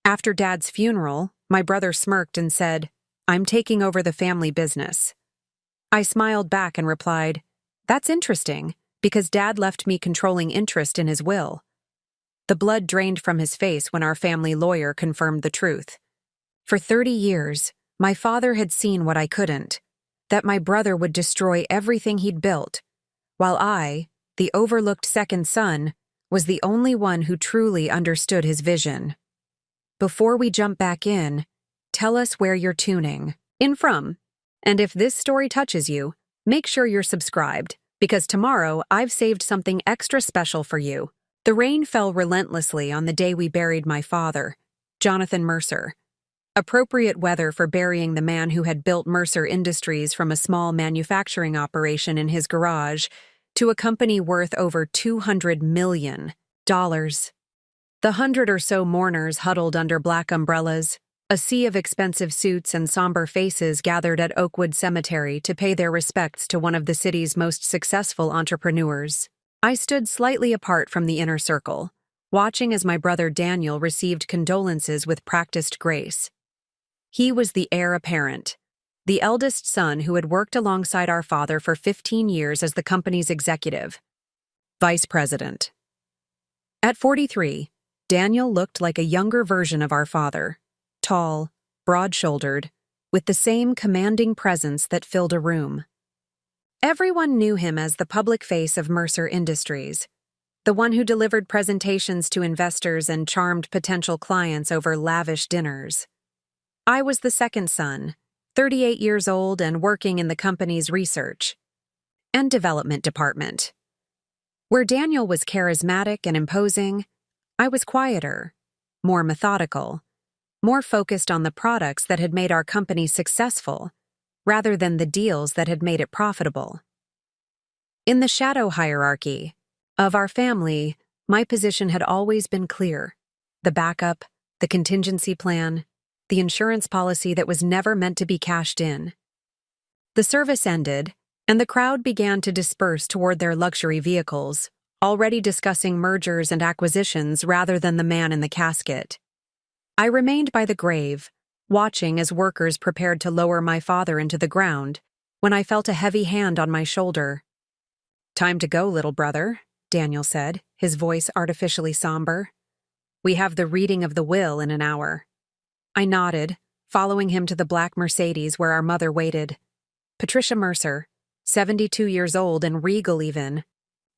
After Dad's funeral, my brother smirked and said, "I'm taking over the family business." I smiled back and replied, "That's interesting, because Dad left me controlling interest in his will." The blood drained from his face when our family lawyer confirmed the truth. For 30 years, my father had seen what I couldn't, that my brother would destroy everything he'd built, while I, the overlooked second son, was the only one who truly understood his vision. Before we jump back in, tell us where you're tuning in from. And if this story touches you, make sure you're subscribed, because tomorrow I've saved something extra special for you. The rain fell relentlessly on the day we buried my father, Jonathan Mercer. Appropriate weather for burying the man who had built Mercer Industries from a small manufacturing operation in his garage to a company worth over $200 million. The 100 or so mourners huddled under black umbrellas. A sea of expensive suits and somber faces gathered at Oakwood Cemetery to pay their respects to one of the city's most successful entrepreneurs. I stood slightly apart from the inner circle, watching as my brother Daniel received condolences with practiced grace. He was the heir apparent, the eldest son who had worked alongside our father for 15 years as the company's executive vice president. At 43, Daniel looked like a younger version of our father, tall, broad-shouldered, with the same commanding presence that filled a room. Everyone knew him as the public face of Mercer Industries, the one who delivered presentations to investors and charmed potential clients over lavish dinners. I was the second son, 38 years old and working in the company's research and development department. Where Daniel was charismatic and imposing, I was quieter, more methodical, more focused on the products that had made our company successful, rather than the deals that had made it profitable. In the shadow hierarchy of our family, my position had always been clear: the backup, the contingency plan, the insurance policy that was never meant to be cashed in. The service ended, and the crowd began to disperse toward their luxury vehicles, already discussing mergers and acquisitions rather than the man in the casket. I remained by the grave, watching as workers prepared to lower my father into the ground, when I felt a heavy hand on my shoulder. "Time to go, little brother," Daniel said, his voice artificially somber. "We have the reading of the will in an hour." I nodded, following him to the black Mercedes where our mother waited. Patricia Mercer, 72 years old and regal even,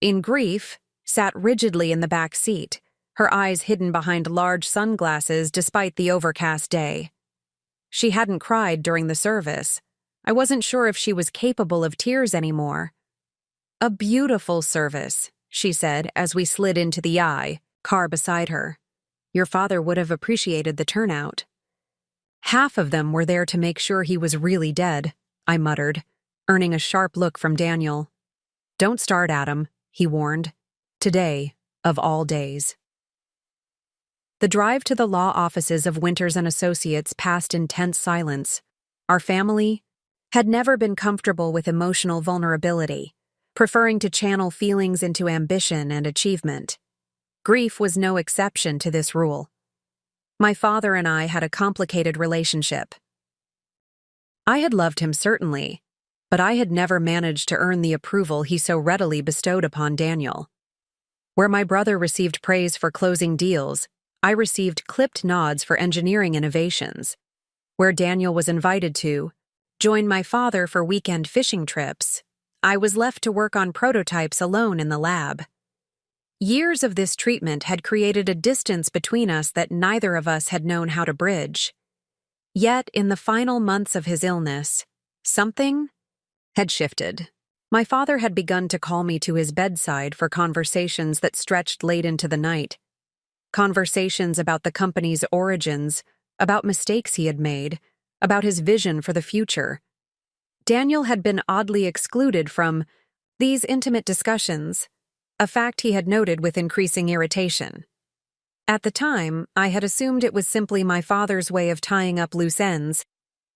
in grief, sat rigidly in the back seat, her eyes hidden behind large sunglasses despite the overcast day. She hadn't cried during the service. I wasn't sure if she was capable of tears anymore. "A beautiful service," she said as we slid into the car beside her. "Your father would have appreciated the turnout." "Half of them were there to make sure he was really dead," I muttered, earning a sharp look from Daniel. "Don't start, Adam," he warned. "Today, of all days." The drive to the law offices of Winters and Associates passed in tense silence. Our family had never been comfortable with emotional vulnerability, preferring to channel feelings into ambition and achievement. Grief was no exception to this rule. My father and I had a complicated relationship. I had loved him certainly, but I had never managed to earn the approval he so readily bestowed upon Daniel. Where my brother received praise for closing deals, I received clipped nods for engineering innovations. Where Daniel was invited to join my father for weekend fishing trips, I was left to work on prototypes alone in the lab. Years of this treatment had created a distance between us that neither of us had known how to bridge. Yet, in the final months of his illness, something had shifted. My father had begun to call me to his bedside for conversations that stretched late into the night. Conversations about the company's origins, about mistakes he had made, about his vision for the future. Daniel had been oddly excluded from these intimate discussions, a fact he had noted with increasing irritation. At the time, I had assumed it was simply my father's way of tying up loose ends,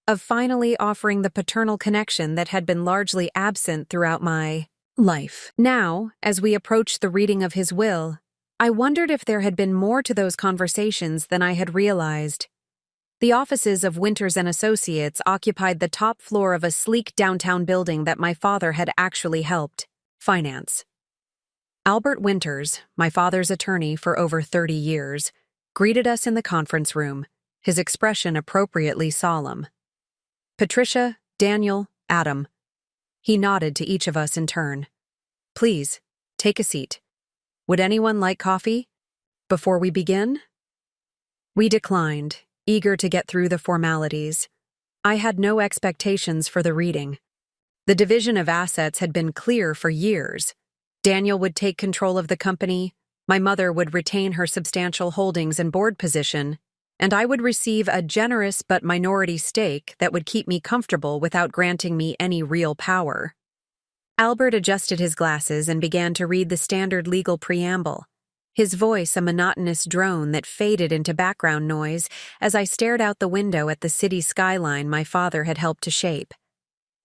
of finally offering the paternal connection that had been largely absent throughout my life. Now, as we approached the reading of his will, I wondered if there had been more to those conversations than I had realized. The offices of Winters and Associates occupied the top floor of a sleek downtown building that my father had actually helped finance. Albert Winters, my father's attorney for over 30 years, greeted us in the conference room, his expression appropriately solemn. Patricia, Daniel, Adam. He nodded to each of us in turn. Please, take a seat. Would anyone like coffee? Before we begin? We declined, eager to get through the formalities. I had no expectations for the reading. The division of assets had been clear for years. Daniel would take control of the company, my mother would retain her substantial holdings and board position, and I would receive a generous but minority stake that would keep me comfortable without granting me any real power. Albert adjusted his glasses and began to read the standard legal preamble, his voice a monotonous drone that faded into background noise as I stared out the window at the city skyline my father had helped to shape.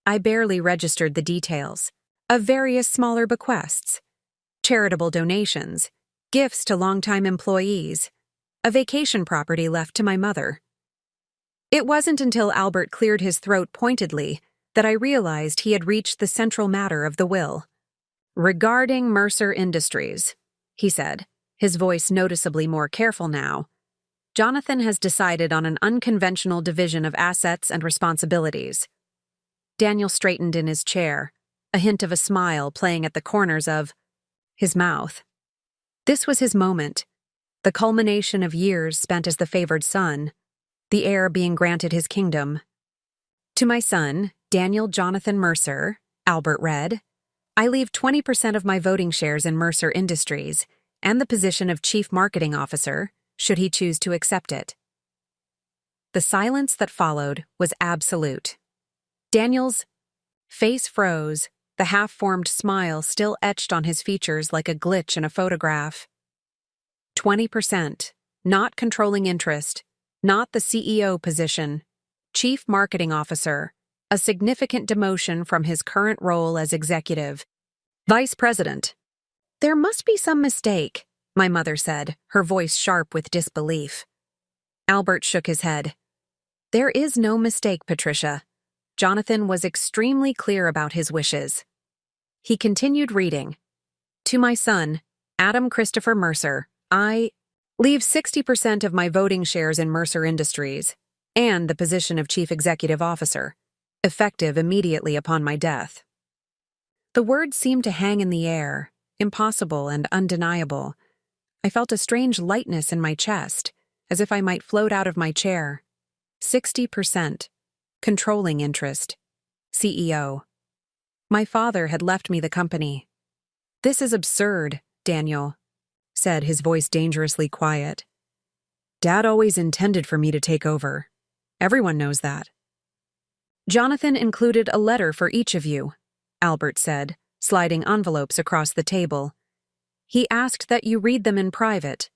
I barely registered the details of various smaller bequests, charitable donations, gifts to longtime employees, a vacation property left to my mother. It wasn't until Albert cleared his throat pointedly that I realized he had reached the central matter of the will. Regarding Mercer Industries, he said, his voice noticeably more careful now, Jonathan has decided on an unconventional division of assets and responsibilities. Daniel straightened in his chair, a hint of a smile playing at the corners of his mouth. This was his moment, the culmination of years spent as the favored son, the heir being granted his kingdom. To my son, Daniel Jonathan Mercer, Albert read, I leave 20% of my voting shares in Mercer Industries and the position of Chief Marketing Officer, should he choose to accept it. The silence that followed was absolute. Daniel's face froze, the half-formed smile still etched on his features like a glitch in a photograph. 20%, not controlling interest, not the CEO position, Chief Marketing Officer, a significant demotion from his current role as executive. Vice President. There must be some mistake, my mother said, her voice sharp with disbelief. Albert shook his head. There is no mistake, Patricia. Jonathan was extremely clear about his wishes. He continued reading. To my son, Adam Christopher Mercer, I leave 60% of my voting shares in Mercer Industries and the position of Chief Executive Officer, effective immediately upon my death. The words seemed to hang in the air, impossible and undeniable. I felt a strange lightness in my chest, as if I might float out of my chair. 60%. Controlling interest. CEO. My father had left me the company. This is absurd, Daniel, said, his voice dangerously quiet. Dad always intended for me to take over. Everyone knows that. Jonathan included a letter for each of you, Albert said, sliding envelopes across the table. He asked that you read them in private.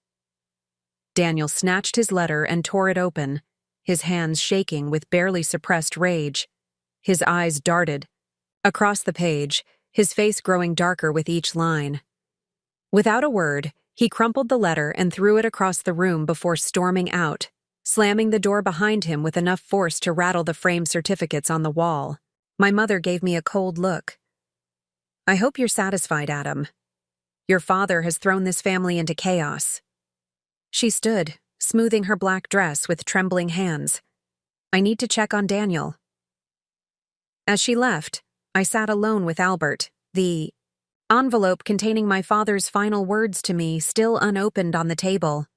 Daniel snatched his letter and tore it open, his hands shaking with barely suppressed rage. His eyes darted. Across the page, his face growing darker with each line. Without a word, he crumpled the letter and threw it across the room before storming out, slamming the door behind him with enough force to rattle the framed certificates on the wall. My mother gave me a cold look. I hope you're satisfied, Adam. Your father has thrown this family into chaos. She stood, smoothing her black dress with trembling hands. I need to check on Daniel. As she left, I sat alone with Albert, the envelope containing my father's final words to me still unopened on the table.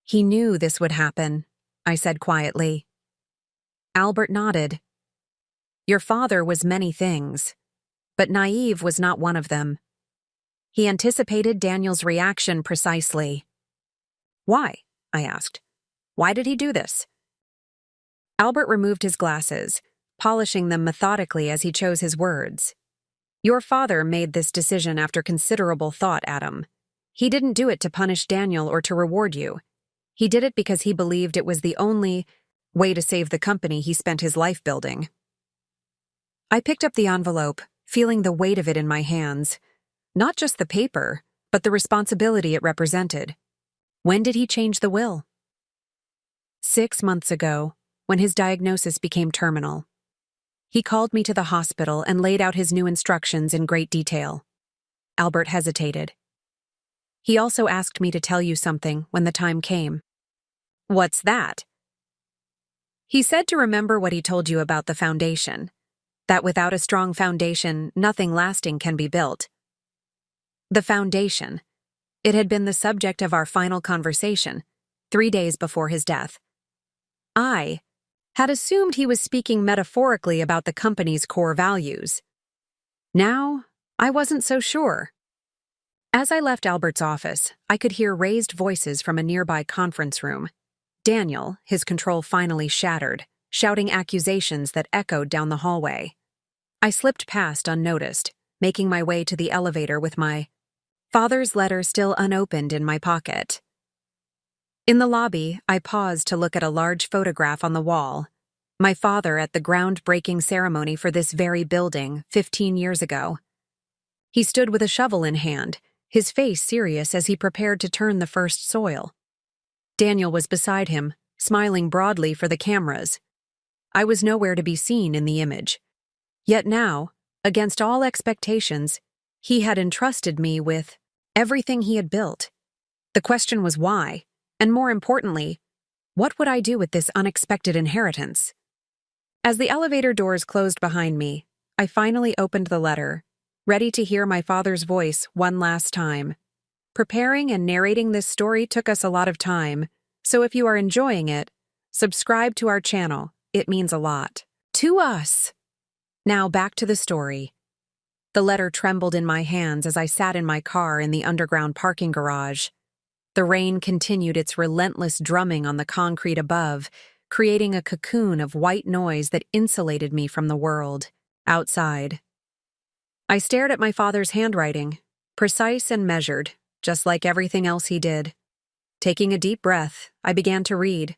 He knew this would happen, I said quietly. Albert nodded. Your father was many things, but naive was not one of them. He anticipated Daniel's reaction precisely. Why? I asked. Why did he do this? Albert removed his glasses, polishing them methodically as he chose his words. Your father made this decision after considerable thought, Adam. He didn't do it to punish Daniel or to reward you. He did it because he believed it was the only way to save the company he spent his life building. I picked up the envelope, feeling the weight of it in my hands. Not just the paper, but the responsibility it represented. When did he change the will? 6 months ago, when his diagnosis became terminal. He called me to the hospital and laid out his new instructions in great detail. Albert hesitated. He also asked me to tell you something when the time came. What's that? He said to remember what he told you about the foundation, that without a strong foundation, nothing lasting can be built. The foundation. It had been the subject of our final conversation, 3 days before his death. I had assumed he was speaking metaphorically about the company's core values. Now, I wasn't so sure. As I left Albert's office, I could hear raised voices from a nearby conference room. Daniel, his control finally shattered, shouting accusations that echoed down the hallway. I slipped past unnoticed, making my way to the elevator with my father's letter still unopened in my pocket. In the lobby, I paused to look at a large photograph on the wall. My father at the groundbreaking ceremony for this very building 15 years ago. He stood with a shovel in hand, his face serious as he prepared to turn the first soil. Daniel was beside him, smiling broadly for the cameras. I was nowhere to be seen in the image. Yet now, against all expectations, he had entrusted me with everything he had built. The question was why, and more importantly, what would I do with this unexpected inheritance? As the elevator doors closed behind me, I finally opened the letter, ready to hear my father's voice one last time. Preparing and narrating this story took us a lot of time, so if you are enjoying it, subscribe to our channel. It means a lot to us. Now back to the story. The letter trembled in my hands as I sat in my car in the underground parking garage. The rain continued its relentless drumming on the concrete above, creating a cocoon of white noise that insulated me from the world outside. I stared at my father's handwriting, precise and measured, just like everything else he did. Taking a deep breath, I began to read.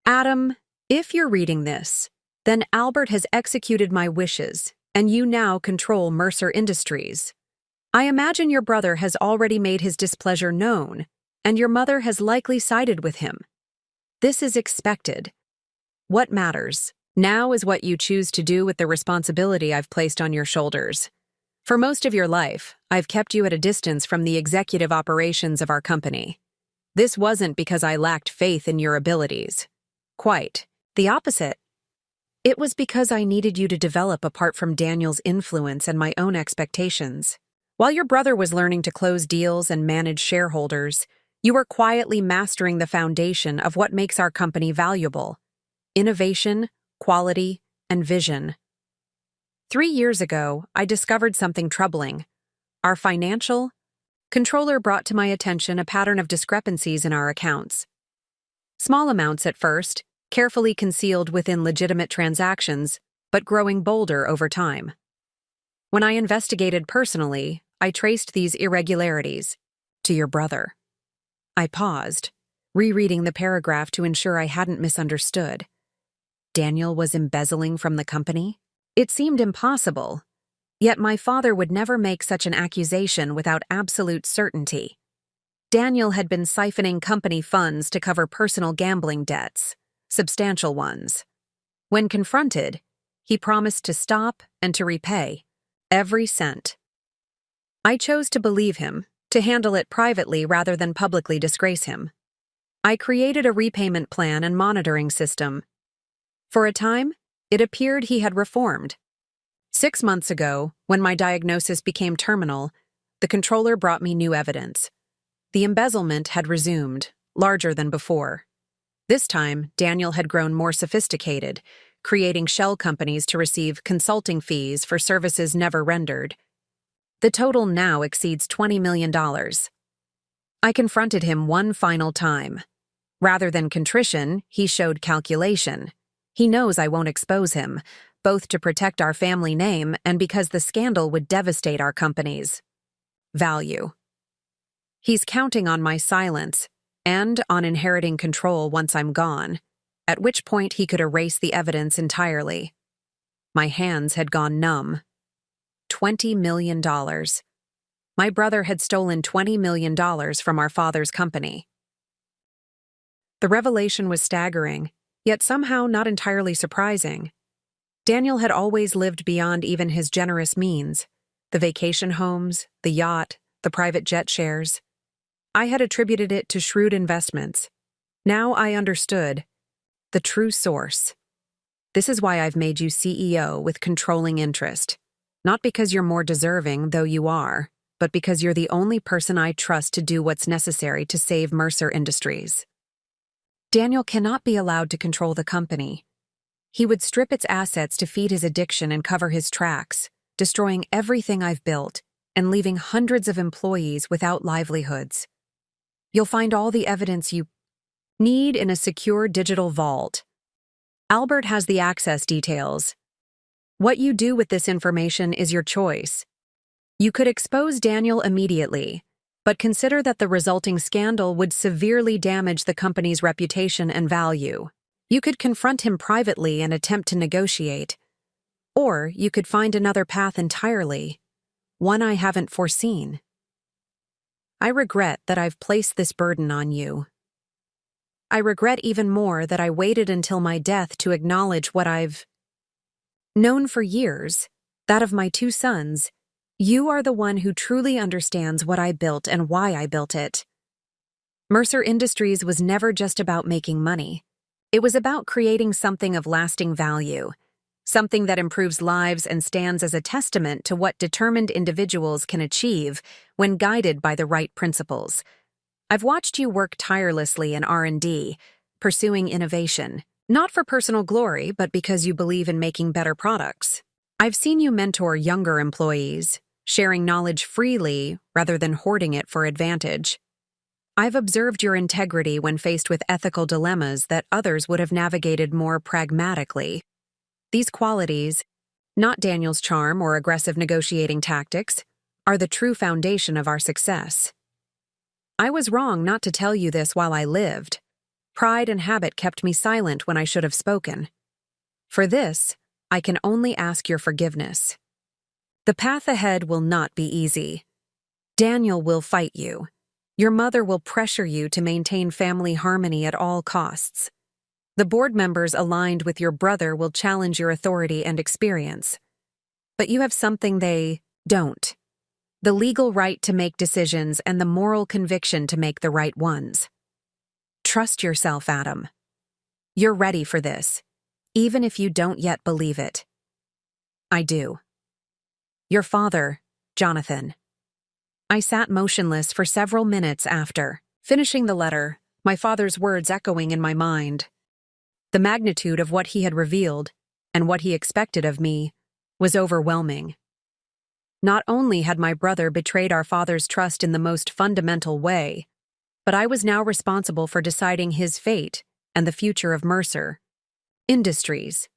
Adam, if you're reading this, then Albert has executed my wishes, and you now control Mercer Industries. I imagine your brother has already made his displeasure known, and your mother has likely sided with him. This is expected. What matters now is what you choose to do with the responsibility I've placed on your shoulders. For most of your life, I've kept you at a distance from the executive operations of our company. This wasn't because I lacked faith in your abilities. Quite the opposite. It was because I needed you to develop apart from Daniel's influence and my own expectations. While your brother was learning to close deals and manage shareholders, you were quietly mastering the foundation of what makes our company valuable: innovation, quality, and vision. 3 years ago, I discovered something troubling. Our financial controller brought to my attention a pattern of discrepancies in our accounts. Small amounts at first, carefully concealed within legitimate transactions, but growing bolder over time. When I investigated personally, I traced these irregularities to your brother. I paused, rereading the paragraph to ensure I hadn't misunderstood. Daniel was embezzling from the company? It seemed impossible. Yet my father would never make such an accusation without absolute certainty. Daniel had been siphoning company funds to cover personal gambling debts, substantial ones. When confronted, he promised to stop and to repay every cent. I chose to believe him, to handle it privately rather than publicly disgrace him. I created a repayment plan and monitoring system. For a time, it appeared he had reformed. 6 months ago, when my diagnosis became terminal, the controller brought me new evidence. The embezzlement had resumed, larger than before. This time, Daniel had grown more sophisticated, creating shell companies to receive consulting fees for services never rendered. The total now exceeds $20 million. I confronted him one final time. Rather than contrition, he showed calculation. He knows I won't expose him, both to protect our family name and because the scandal would devastate our company's value. He's counting on my silence and on inheriting control once I'm gone, at which point he could erase the evidence entirely. My hands had gone numb. $20 million. My brother had stolen $20 million from our father's company. The revelation was staggering, yet somehow not entirely surprising. Daniel had always lived beyond even his generous means, the vacation homes, the yacht, the private jet shares. I had attributed it to shrewd investments. Now I understood the true source. This is why I've made you CEO with controlling interest. Not because you're more deserving, though you are, but because you're the only person I trust to do what's necessary to save Mercer Industries. Daniel cannot be allowed to control the company. He would strip its assets to feed his addiction and cover his tracks, destroying everything I've built and leaving hundreds of employees without livelihoods. You'll find all the evidence you need in a secure digital vault. Albert has the access details. What you do with this information is your choice. You could expose Daniel immediately, but consider that the resulting scandal would severely damage the company's reputation and value. You could confront him privately and attempt to negotiate. Or you could find another path entirely, one I haven't foreseen. I regret that I've placed this burden on you. I regret even more that I waited until my death to acknowledge what I've known for years, that of my two sons. You are the one who truly understands what I built and why I built it. Mercer Industries was never just about making money. It was about creating something of lasting value, something that improves lives and stands as a testament to what determined individuals can achieve when guided by the right principles. I've watched you work tirelessly in R&D, pursuing innovation, not for personal glory, but because you believe in making better products. I've seen you mentor younger employees, sharing knowledge freely rather than hoarding it for advantage. I've observed your integrity when faced with ethical dilemmas that others would have navigated more pragmatically. These qualities, not Daniel's charm or aggressive negotiating tactics, are the true foundation of our success. I was wrong not to tell you this while I lived. Pride and habit kept me silent when I should have spoken. For this, I can only ask your forgiveness. The path ahead will not be easy. Daniel will fight you. Your mother will pressure you to maintain family harmony at all costs. The board members aligned with your brother will challenge your authority and experience. But you have something they don't: the legal right to make decisions and the moral conviction to make the right ones. Trust yourself, Adam. You're ready for this, even if you don't yet believe it. I do. Your father, Jonathan. I sat motionless for several minutes after, finishing the letter, my father's words echoing in my mind. The magnitude of what he had revealed, and what he expected of me, was overwhelming. Not only had my brother betrayed our father's trust in the most fundamental way, but I was now responsible for deciding his fate and the future of Mercer Industries.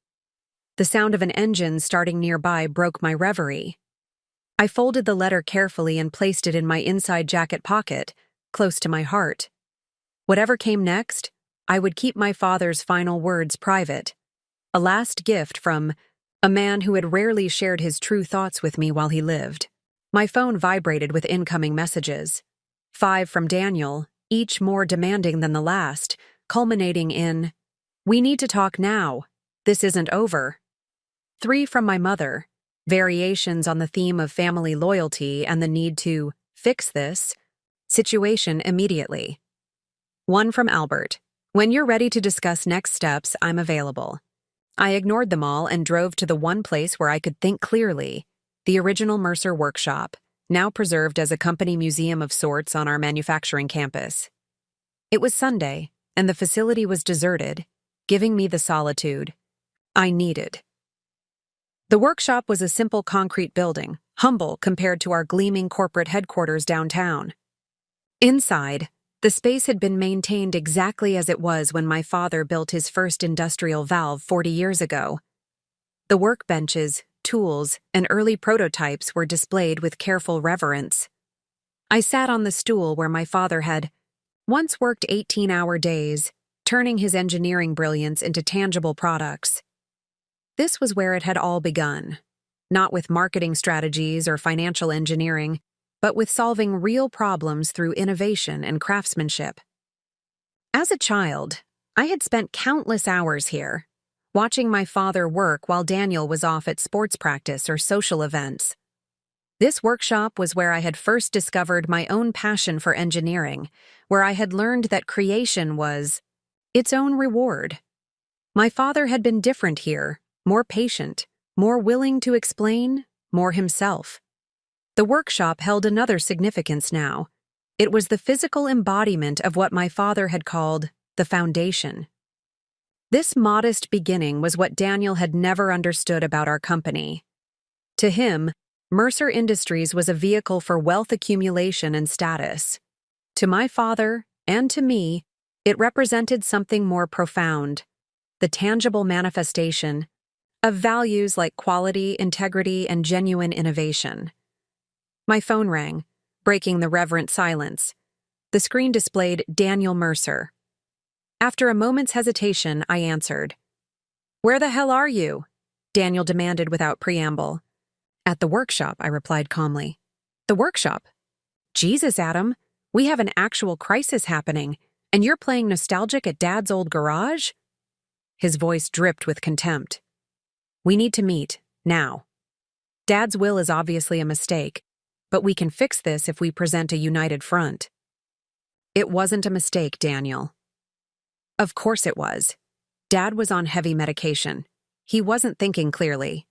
The sound of an engine starting nearby broke my reverie. I folded the letter carefully and placed it in my inside jacket pocket, close to my heart. Whatever came next, I would keep my father's final words private, a last gift from a man who had rarely shared his true thoughts with me while he lived. My phone vibrated with incoming messages. 5 from Daniel, each more demanding than the last, culminating in, "We need to talk now. This isn't over." 3 from my mother, variations on the theme of family loyalty and the need to fix this situation immediately. 1 from Albert. "When you're ready to discuss next steps, I'm available." I ignored them all and drove to the one place where I could think clearly, the original Mercer workshop, now preserved as a company museum of sorts on our manufacturing campus. It was Sunday, and the facility was deserted, giving me the solitude I needed. The workshop was a simple concrete building, humble compared to our gleaming corporate headquarters downtown. Inside, the space had been maintained exactly as it was when my father built his first industrial valve 40 years ago. The workbenches, tools, and early prototypes were displayed with careful reverence. I sat on the stool where my father had once worked 18-hour days, turning his engineering brilliance into tangible products. This was where it had all begun, not with marketing strategies or financial engineering, but with solving real problems through innovation and craftsmanship. As a child, I had spent countless hours here, watching my father work while Daniel was off at sports practice or social events. This workshop was where I had first discovered my own passion for engineering, where I had learned that creation was its own reward. My father had been different here, more patient, more willing to explain, more himself. The workshop held another significance now. It was the physical embodiment of what my father had called the foundation. This modest beginning was what Daniel had never understood about our company. To him, Mercer Industries was a vehicle for wealth accumulation and status. To my father, and to me, it represented something more profound, the tangible manifestation of values like quality, integrity, and genuine innovation. My phone rang, breaking the reverent silence. The screen displayed Daniel Mercer. After a moment's hesitation, I answered. "Where the hell are you?" Daniel demanded without preamble. "At the workshop," I replied calmly. "The workshop? Jesus, Adam, we have an actual crisis happening, and you're playing nostalgic at Dad's old garage?" His voice dripped with contempt. "We need to meet, now. Dad's will is obviously a mistake, but we can fix this if we present a united front." "It wasn't a mistake, Daniel." "Of course it was. Dad was on heavy medication. He wasn't thinking clearly.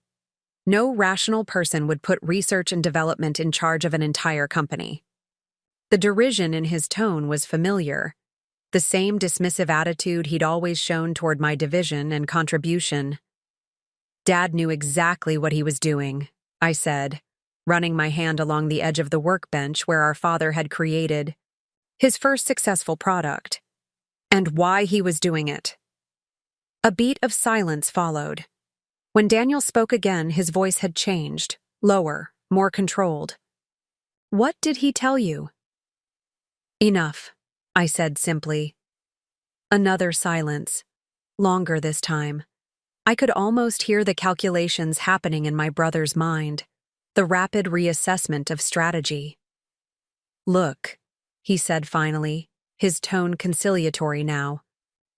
No rational person would put research and development in charge of an entire company." The derision in his tone was familiar, the same dismissive attitude he'd always shown toward my division and contribution. "Dad knew exactly what he was doing," I said, running my hand along the edge of the workbench where our father had created his first successful product, and why he was doing it. A beat of silence followed. When Daniel spoke again, his voice had changed, lower, more controlled. "What did he tell you?" "Enough," I said simply. Another silence, longer this time. I could almost hear the calculations happening in my brother's mind, the rapid reassessment of strategy. "Look," he said finally, his tone conciliatory now.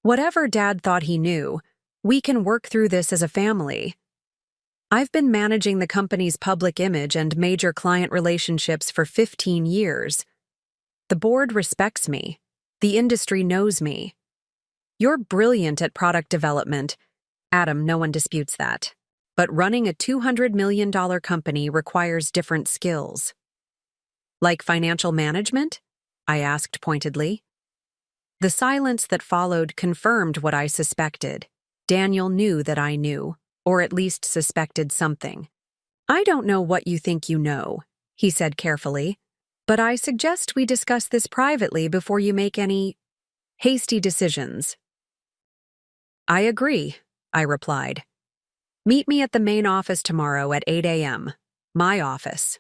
"Whatever Dad thought he knew, we can work through this as a family. I've been managing the company's public image and major client relationships for 15 years. The board respects me. The industry knows me. You're brilliant at product development. Adam, no one disputes that. But running a $200 million company requires different skills." "Like financial management?" I asked pointedly. The silence that followed confirmed what I suspected. Daniel knew that I knew, or at least suspected something. "I don't know what you think you know," he said carefully, "but I suggest we discuss this privately before you make any hasty decisions." "I agree," I replied. "Meet me at the main office tomorrow at 8 a.m. My office."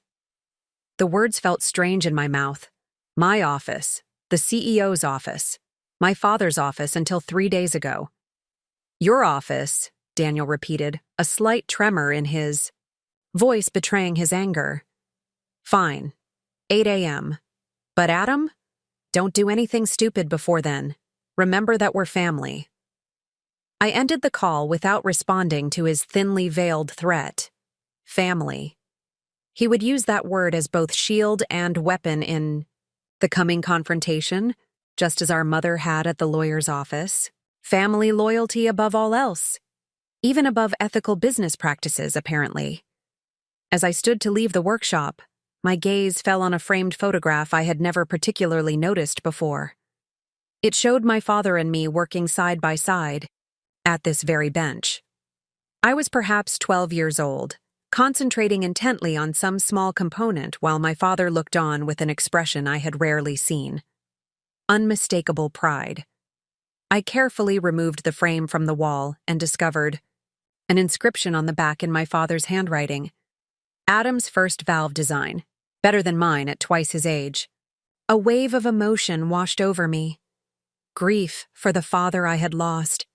The words felt strange in my mouth. My office, the CEO's office, my father's office until 3 days ago. "Your office," Daniel repeated, a slight tremor in his voice betraying his anger. "Fine, 8 a.m. But Adam, don't do anything stupid before then. Remember that we're family." I ended the call without responding to his thinly veiled threat. Family. He would use that word as both shield and weapon in the coming confrontation, just as our mother had at the lawyer's office. Family loyalty above all else. Even above ethical business practices, apparently. As I stood to leave the workshop, my gaze fell on a framed photograph I had never particularly noticed before. It showed my father and me working side by side, at this very bench. I was perhaps 12 years old, concentrating intently on some small component while my father looked on with an expression I had rarely seen. Unmistakable pride. I carefully removed the frame from the wall and discovered an inscription on the back in my father's handwriting. Adam's first valve design, better than mine at twice his age. A wave of emotion washed over me. Grief for the father I had lost,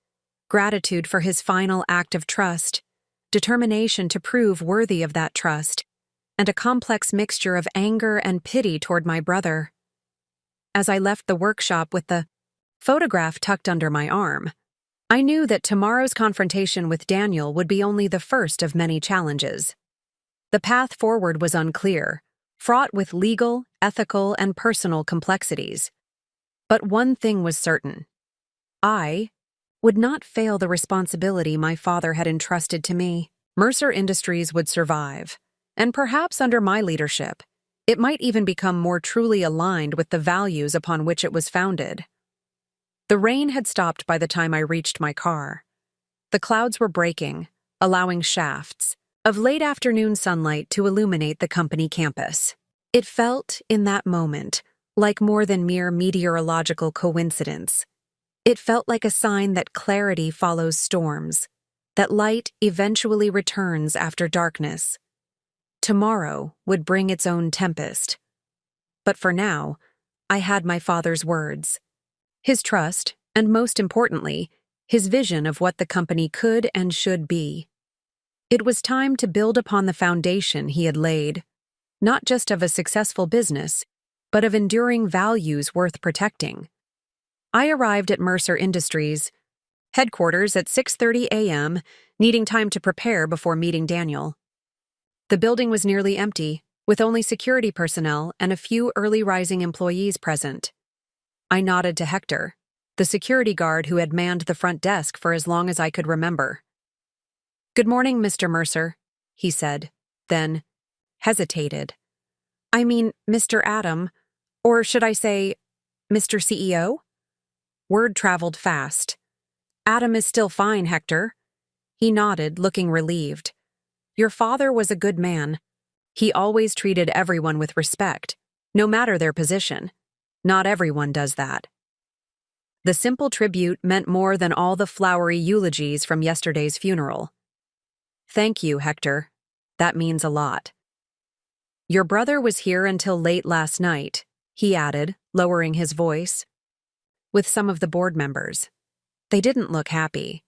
gratitude for his final act of trust, determination to prove worthy of that trust, and a complex mixture of anger and pity toward my brother. As I left the workshop with the photograph tucked under my arm, I knew that tomorrow's confrontation with Daniel would be only the first of many challenges. The path forward was unclear, fraught with legal, ethical, and personal complexities. But one thing was certain. I would not fail the responsibility my father had entrusted to me. Mercer Industries would survive, and perhaps under my leadership, it might even become more truly aligned with the values upon which it was founded. The rain had stopped by the time I reached my car. The clouds were breaking, allowing shafts of late afternoon sunlight to illuminate the company campus. It felt, in that moment, like more than mere meteorological coincidence. It felt like a sign that clarity follows storms, that light eventually returns after darkness. Tomorrow would bring its own tempest. But for now, I had my father's words, his trust, and most importantly, his vision of what the company could and should be. It was time to build upon the foundation he had laid, not just of a successful business, but of enduring values worth protecting. I arrived at Mercer Industries headquarters at 6:30 a.m., needing time to prepare before meeting Daniel. The building was nearly empty, with only security personnel and a few early-rising employees present. I nodded to Hector, the security guard who had manned the front desk for as long as I could remember. "Good morning, Mr. Mercer," he said, then hesitated. "I mean, Mr. Adam, or should I say, Mr. CEO?" Word traveled fast. "Adam is still fine, Hector." He nodded, looking relieved. "Your father was a good man. He always treated everyone with respect, no matter their position. Not everyone does that." The simple tribute meant more than all the flowery eulogies from yesterday's funeral. "Thank you, Hector. That means a lot." "Your brother was here until late last night," he added, lowering his voice, "with some of the board members. They didn't look happy."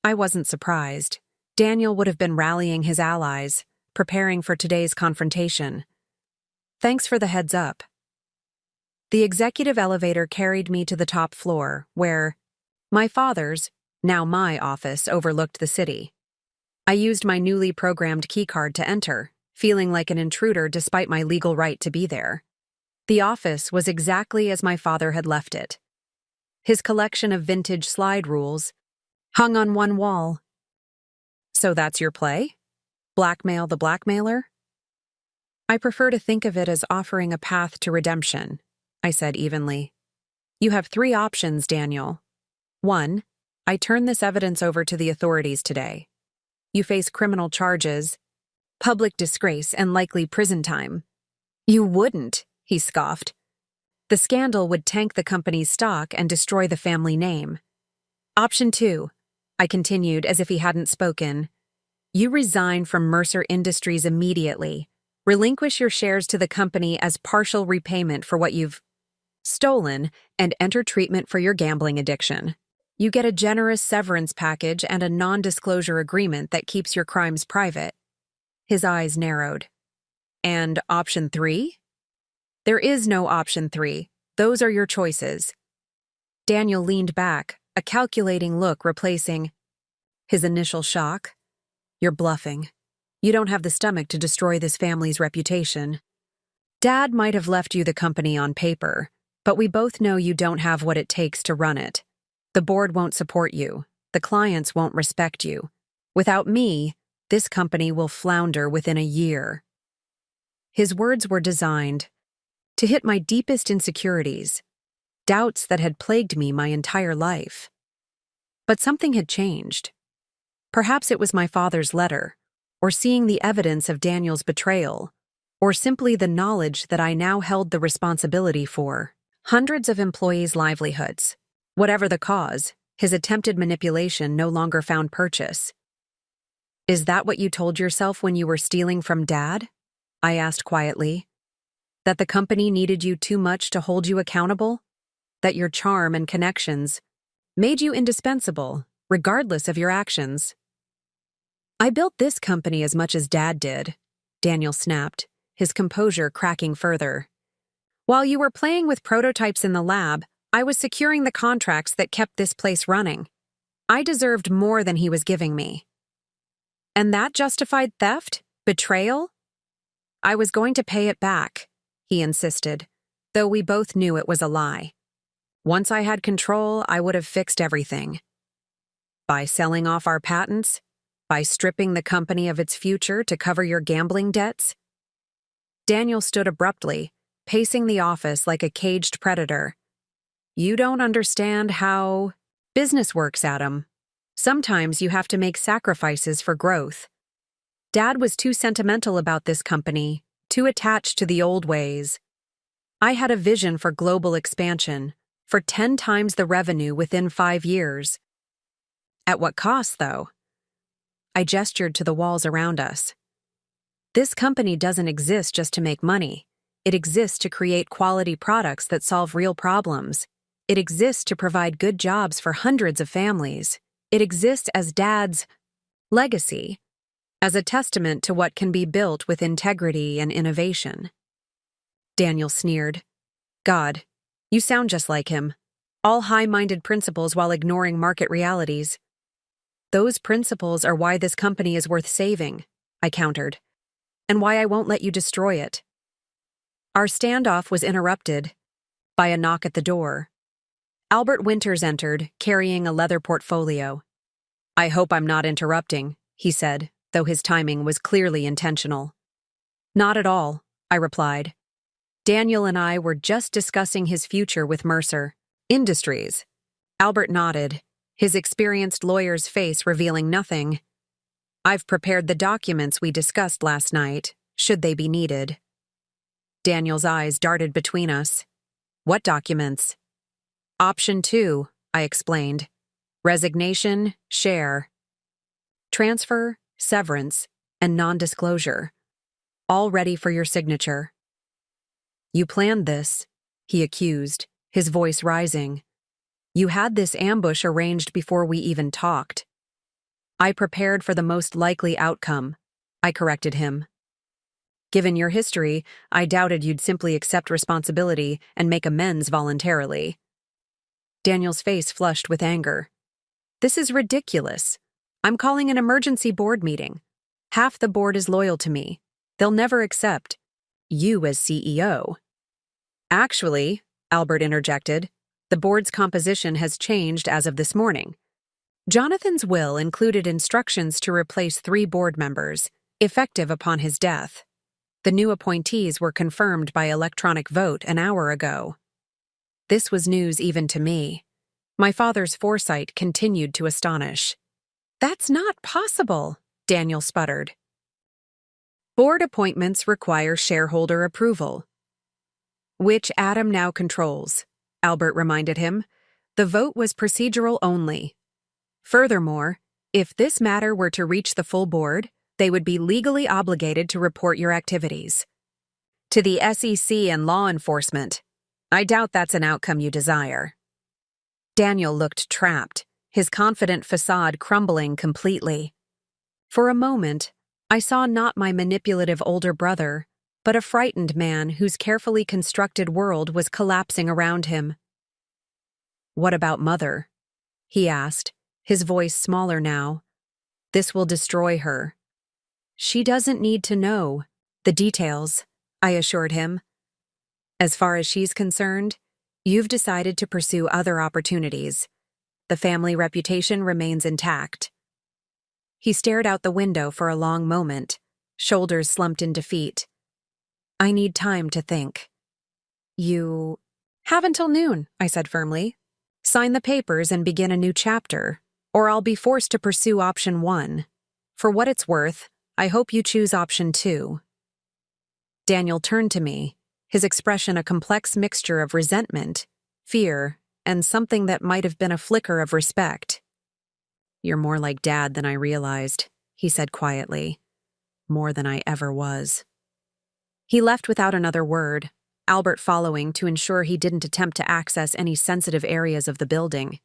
I wasn't surprised. Daniel would have been rallying his allies, preparing for today's confrontation. "Thanks for the heads up." The executive elevator carried me to the top floor, where my father's, now my office, overlooked the city. I used my newly programmed keycard to enter, feeling like an intruder despite my legal right to be there. The office was exactly as my father had left it. His collection of vintage slide rules hung on one wall. "So that's your play? Blackmail the blackmailer?" "I prefer to think of it as offering a path to redemption," I said evenly. "You have 3 options, Daniel. 1, I turn this evidence over to the authorities today. You face criminal charges, public disgrace, and likely prison time." "You wouldn't," he scoffed. "The scandal would tank the company's stock and destroy the family name." "Option 2, I continued as if he hadn't spoken. "You resign from Mercer Industries immediately. Relinquish your shares to the company as partial repayment for what you've stolen, and enter treatment for your gambling addiction. You get a generous severance package and a non-disclosure agreement that keeps your crimes private." His eyes narrowed. "And option 3? "There is no option 3. Those are your choices." Daniel leaned back, a calculating look replacing his initial shock. "You're bluffing. You don't have the stomach to destroy this family's reputation. Dad might have left you the company on paper, but we both know you don't have what it takes to run it. The board won't support you. The clients won't respect you. Without me, this company will flounder within a year." His words were designed to hit my deepest insecurities, doubts that had plagued me my entire life. But something had changed. Perhaps it was my father's letter, or seeing the evidence of Daniel's betrayal, or simply the knowledge that I now held the responsibility for hundreds of employees' livelihoods. Whatever the cause, his attempted manipulation no longer found purchase. "Is that what you told yourself when you were stealing from Dad?" I asked quietly. "That the company needed you too much to hold you accountable? That your charm and connections made you indispensable, regardless of your actions?" "I built this company as much as Dad did. Daniel snapped, his composure cracking further. While you were playing with prototypes in the lab, I was securing the contracts that kept this place running. I deserved more than he was giving me. And that justified theft? Betrayal? I was going to pay it back, he insisted, though we both knew it was a lie. Once I had control, I would have fixed everything. By selling off our patents? By stripping the company of its future to cover your gambling debts? Daniel stood abruptly, pacing the office like a caged predator. You don't understand how business works, Adam. Sometimes you have to make sacrifices for growth. Dad was too sentimental about this company, too attached to the old ways. I had a vision for global expansion, for 10 times the revenue within 5 years. At what cost, though? I gestured to the walls around us. This company doesn't exist just to make money. It exists to create quality products that solve real problems. It exists to provide good jobs for hundreds of families. It exists as Dad's legacy, as a testament to what can be built with integrity and innovation. Daniel sneered. God, you sound just like him. All high-minded principles while ignoring market realities. Those principles are why this company is worth saving, I countered, and why I won't let you destroy it. Our standoff was interrupted by a knock at the door. Albert Winters entered, carrying a leather portfolio. I hope I'm not interrupting, he said, though his timing was clearly intentional. Not at all, I replied. Daniel and I were just discussing his future with Mercer Industries. Albert nodded, his experienced lawyer's face revealing nothing. I've prepared the documents we discussed last night, should they be needed. Daniel's eyes darted between us. What documents? Option 2, I explained. Resignation, share. Transfer, severance, and non-disclosure. All ready for your signature. You planned this, he accused, his voice rising. You had this ambush arranged before we even talked. I prepared for the most likely outcome, I corrected him. Given your history, I doubted you'd simply accept responsibility and make amends voluntarily. Daniel's face flushed with anger. This is ridiculous. I'm calling an emergency board meeting. Half the board is loyal to me. They'll never accept you as CEO. Actually, Albert interjected, the board's composition has changed as of this morning. Jonathan's will included instructions to replace 3 board members, effective upon his death. The new appointees were confirmed by electronic vote an hour ago. This was news even to me. My father's foresight continued to astonish. That's not possible, Daniel sputtered. Board appointments require shareholder approval, which Adam now controls, Albert reminded him. The vote was procedural only. Furthermore, if this matter were to reach the full board, they would be legally obligated to report your activities to the SEC and law enforcement. I doubt that's an outcome you desire. Daniel looked trapped, his confident facade crumbling completely. For a moment, I saw not my manipulative older brother, but a frightened man whose carefully constructed world was collapsing around him. What about Mother? He asked, his voice smaller now. This will destroy her. She doesn't need to know the details, I assured him. As far as she's concerned, you've decided to pursue other opportunities. The family reputation remains intact. He stared out the window for a long moment, shoulders slumped in defeat. I need time to think. You have until noon, I said firmly. Sign the papers and begin a new chapter, or I'll be forced to pursue option 1. For what it's worth, I hope you choose option 2. Daniel turned to me, his expression a complex mixture of resentment, fear, and something that might have been a flicker of respect. You're more like Dad than I realized, he said quietly. More than I ever was. He left without another word, Albert following to ensure he didn't attempt to access any sensitive areas of the building.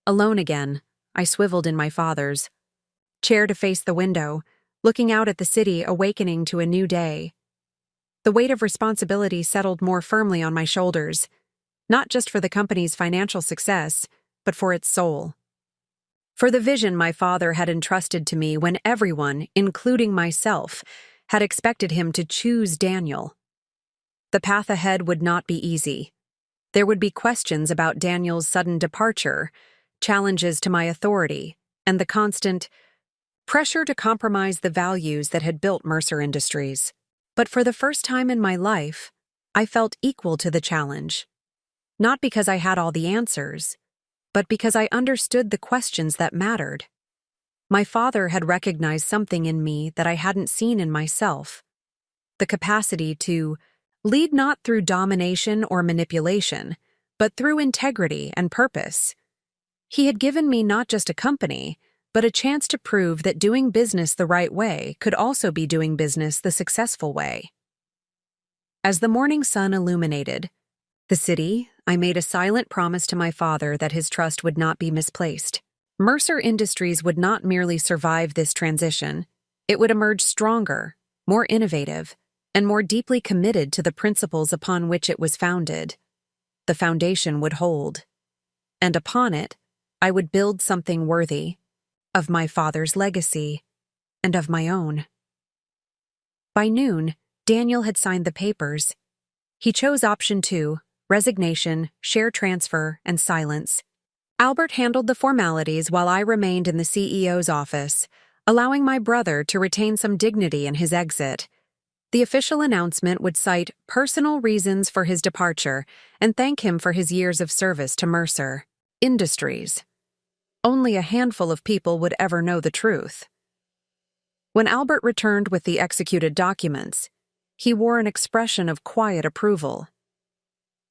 Alone again, I swiveled in my father's chair to face the window, looking out at the city awakening to a new day. The weight of responsibility settled more firmly on my shoulders, not just for the company's financial success, but for its soul. For the vision my father had entrusted to me when everyone, including myself, had expected him to choose Daniel. The path ahead would not be easy. There would be questions about Daniel's sudden departure, challenges to my authority, and the constant pressure to compromise the values that had built Mercer Industries. But for the first time in my life, I felt equal to the challenge. Not because I had all the answers, but because I understood the questions that mattered. My father had recognized something in me that I hadn't seen in myself: the capacity to lead not through domination or manipulation, but through integrity and purpose. He had given me not just a company, but a chance to prove that doing business the right way could also be doing business the successful way. As the morning sun illuminated the city, I made a silent promise to my father that his trust would not be misplaced. Mercer Industries would not merely survive this transition, it would emerge stronger, more innovative, and more deeply committed to the principles upon which it was founded. The foundation would hold, and upon it, I would build something worthy of my father's legacy and of my own. By noon, Daniel had signed the papers. He chose option 2, resignation, share transfer, and silence. Albert handled the formalities while I remained in the CEO's office, allowing my brother to retain some dignity in his exit. The official announcement would cite personal reasons for his departure and thank him for his years of service to Mercer Industries. Only a handful of people would ever know the truth. When Albert returned with the executed documents, he wore an expression of quiet approval.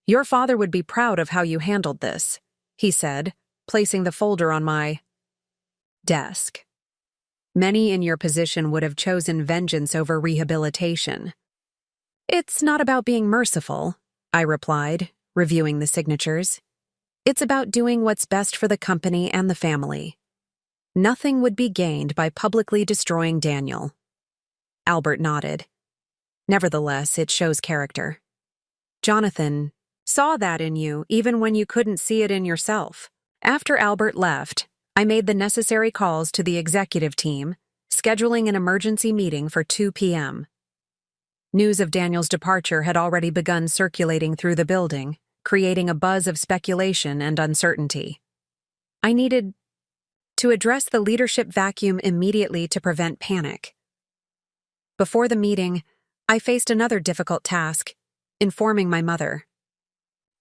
"Your father would be proud of how you handled this," he said, placing the folder on my desk. "Many in your position would have chosen vengeance over rehabilitation." "It's not about being merciful," I replied, reviewing the signatures. "It's about doing what's best for the company and the family. Nothing would be gained by publicly destroying Daniel." Albert nodded. "Nevertheless, it shows character. Jonathan saw that in you even when you couldn't see it in yourself." After Albert left, I made the necessary calls to the executive team, scheduling an emergency meeting for 2 p.m. News of Daniel's departure had already begun circulating through the building, creating a buzz of speculation and uncertainty. I needed to address the leadership vacuum immediately to prevent panic. Before the meeting, I faced another difficult task: informing my mother.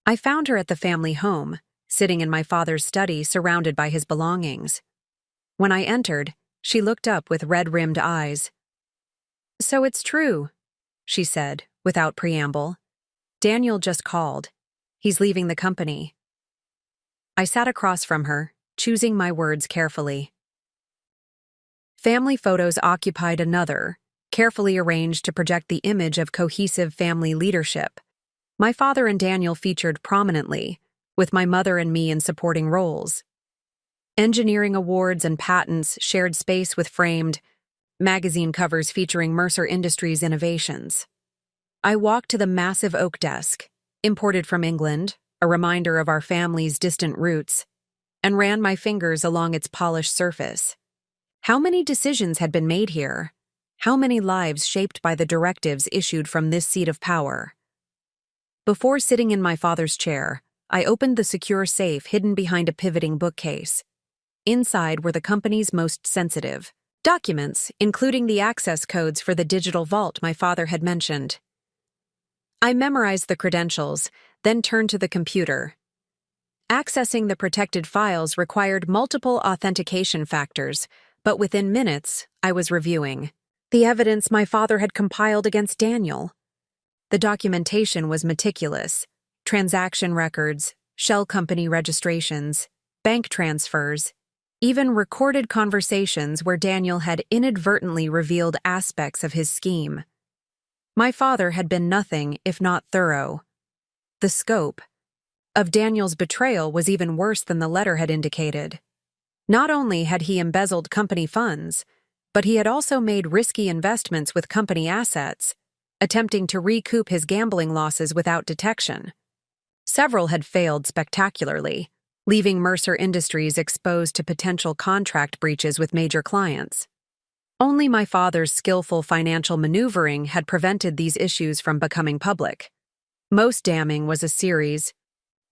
I found her at the family home, sitting in my father's study surrounded by his belongings. When I entered, she looked up with red-rimmed eyes. "So it's true," she said, without preamble. "Daniel just called. He's leaving the company." I sat across from her, choosing my words carefully. Family photos occupied another, carefully arranged to project the image of cohesive family leadership. My father and Daniel featured prominently, with my mother and me in supporting roles. Engineering awards and patents shared space with framed magazine covers featuring Mercer Industries innovations. I walked to the massive oak desk, imported from England, a reminder of our family's distant roots, and ran my fingers along its polished surface. How many decisions had been made here? How many lives shaped by the directives issued from this seat of power? Before sitting in my father's chair, I opened the secure safe hidden behind a pivoting bookcase. Inside were the company's most sensitive documents, including the access codes for the digital vault my father had mentioned. I memorized the credentials, then turned to the computer. Accessing the protected files required multiple authentication factors, but within minutes, I was reviewing the evidence my father had compiled against Daniel. The documentation was meticulous: transaction records, shell company registrations, bank transfers, even recorded conversations where Daniel had inadvertently revealed aspects of his scheme. My father had been nothing if not thorough. The scope of Daniel's betrayal was even worse than the letter had indicated. Not only had he embezzled company funds, but he had also made risky investments with company assets, attempting to recoup his gambling losses without detection. Several had failed spectacularly, leaving Mercer Industries exposed to potential contract breaches with major clients. Only my father's skillful financial maneuvering had prevented these issues from becoming public. Most damning was a series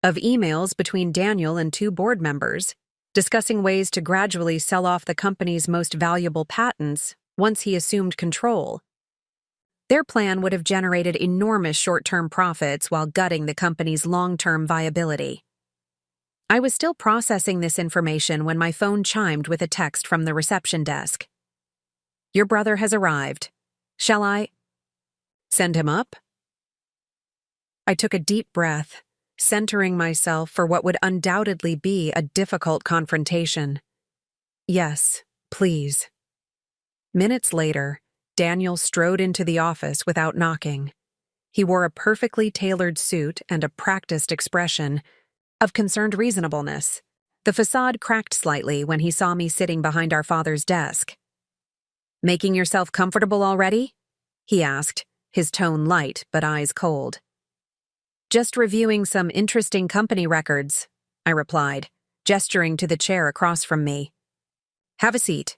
of emails between Daniel and two board members, discussing ways to gradually sell off the company's most valuable patents once he assumed control. Their plan would have generated enormous short-term profits while gutting the company's long-term viability. I was still processing this information when my phone chimed with a text from the reception desk. "Your brother has arrived. Shall I send him up?" I took a deep breath, centering myself for what would undoubtedly be a difficult confrontation. "Yes, please." Minutes later, Daniel strode into the office without knocking. He wore a perfectly tailored suit and a practiced expression of concerned reasonableness. The facade cracked slightly when he saw me sitting behind our father's desk. "Making yourself comfortable already?" he asked, his tone light but eyes cold. "Just reviewing some interesting company records," I replied, gesturing to the chair across from me. "Have a seat."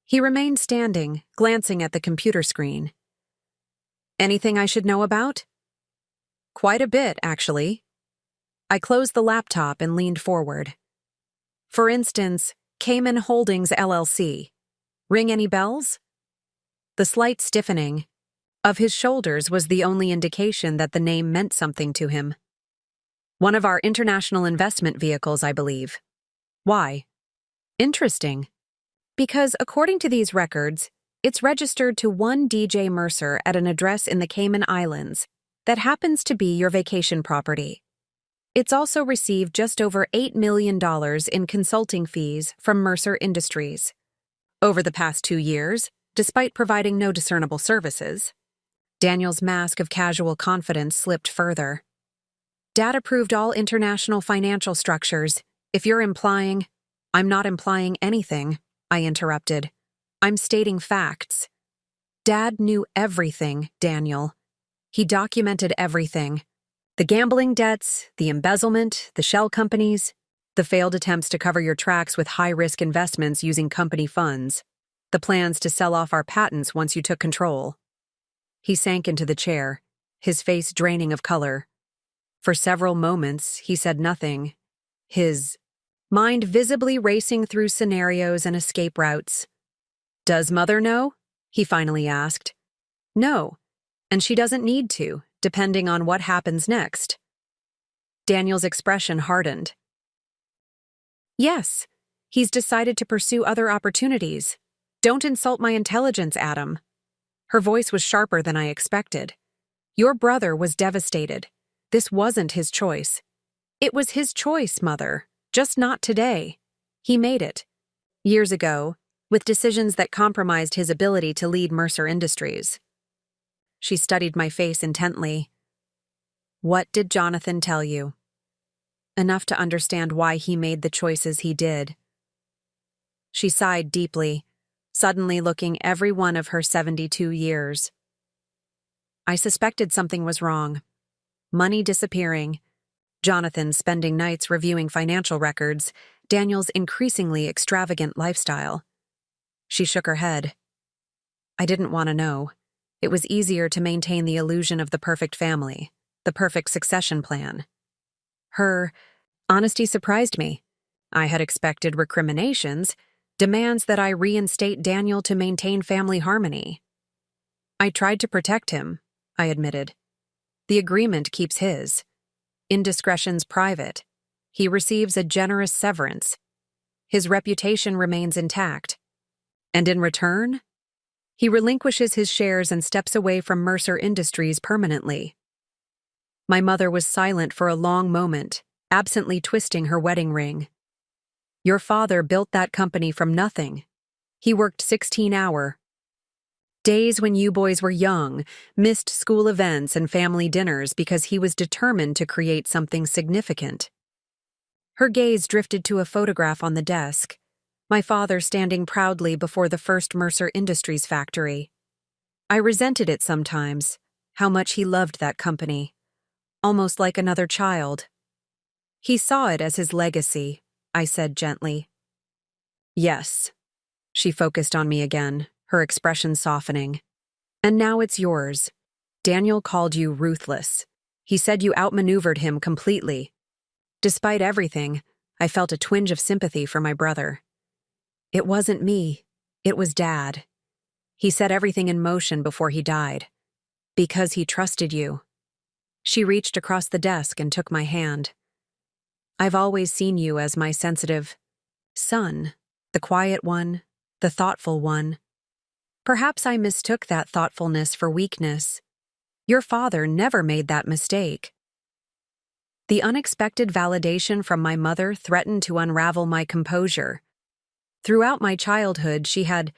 He remained standing, glancing at the computer screen. "Anything I should know about?" "Quite a bit, actually." I closed the laptop and leaned forward. "For instance, Cayman Holdings LLC. Ring any bells?" The slight stiffening of his shoulders was the only indication that the name meant something to him. "One of our international investment vehicles, I believe." "Why?" "Interesting. Because according to these records, it's registered to one DJ Mercer at an address in the Cayman Islands that happens to be your vacation property. It's also received just over $8 million in consulting fees from Mercer Industries. Over the past 2 years, despite providing no discernible services." Daniel's mask of casual confidence slipped further. "Dad approved all international financial structures. If you're implying—" "I'm not implying anything," I interrupted. "I'm stating facts. Dad knew everything, Daniel. He documented everything. The gambling debts, the embezzlement, the shell companies, the failed attempts to cover your tracks with high-risk investments using company funds, the plans to sell off our patents once you took control." He sank into the chair, his face draining of color. For several moments, he said nothing, his mind visibly racing through scenarios and escape routes. "Does Mother know?" he finally asked. "No, and she doesn't need to, depending on what happens next." Daniel's expression hardened. "Yes, he's decided to pursue other opportunities. Don't insult my intelligence, Adam." Her voice was sharper than I expected. "Your brother was devastated. This wasn't his choice." "It was his choice, Mother. Just not today. He made it. Years ago, with decisions that compromised his ability to lead Mercer Industries." She studied my face intently. "What did Jonathan tell you?" "Enough to understand why he made the choices he did." She sighed deeply, suddenly looking every one of her 72 years. "I suspected something was wrong. Money disappearing, Jonathan spending nights reviewing financial records, Daniel's increasingly extravagant lifestyle." She shook her head. "I didn't want to know. It was easier to maintain the illusion of the perfect family, the perfect succession plan." Her honesty surprised me. I had expected recriminations, demands that I reinstate Daniel to maintain family harmony. "I tried to protect him," I admitted. "The agreement keeps his. Indiscretion's private. He receives a generous severance. His reputation remains intact. And in return, he relinquishes his shares and steps away from Mercer Industries permanently." My mother was silent for a long moment, absently twisting her wedding ring. "Your father built that company from nothing. He worked 16-hour days when you boys were young, missed school events and family dinners because he was determined to create something significant." Her gaze drifted to a photograph on the desk. my father standing proudly before the first Mercer Industries factory. I resented it sometimes, how much he loved that company, almost like another child. He saw it as his legacy, I said gently. Yes. She focused on me again, her expression softening. And now it's yours. Daniel called you ruthless. He said you outmaneuvered him completely. Despite everything, I felt a twinge of sympathy for my brother. It wasn't me. It was Dad. He set everything in motion before he died. Because he trusted you. She reached across the desk and took my hand. I've always seen you as my sensitive son, the quiet one, the thoughtful one. Perhaps I mistook that thoughtfulness for weakness. Your father never made that mistake. The unexpected validation from my mother threatened to unravel my composure. Throughout my childhood, she had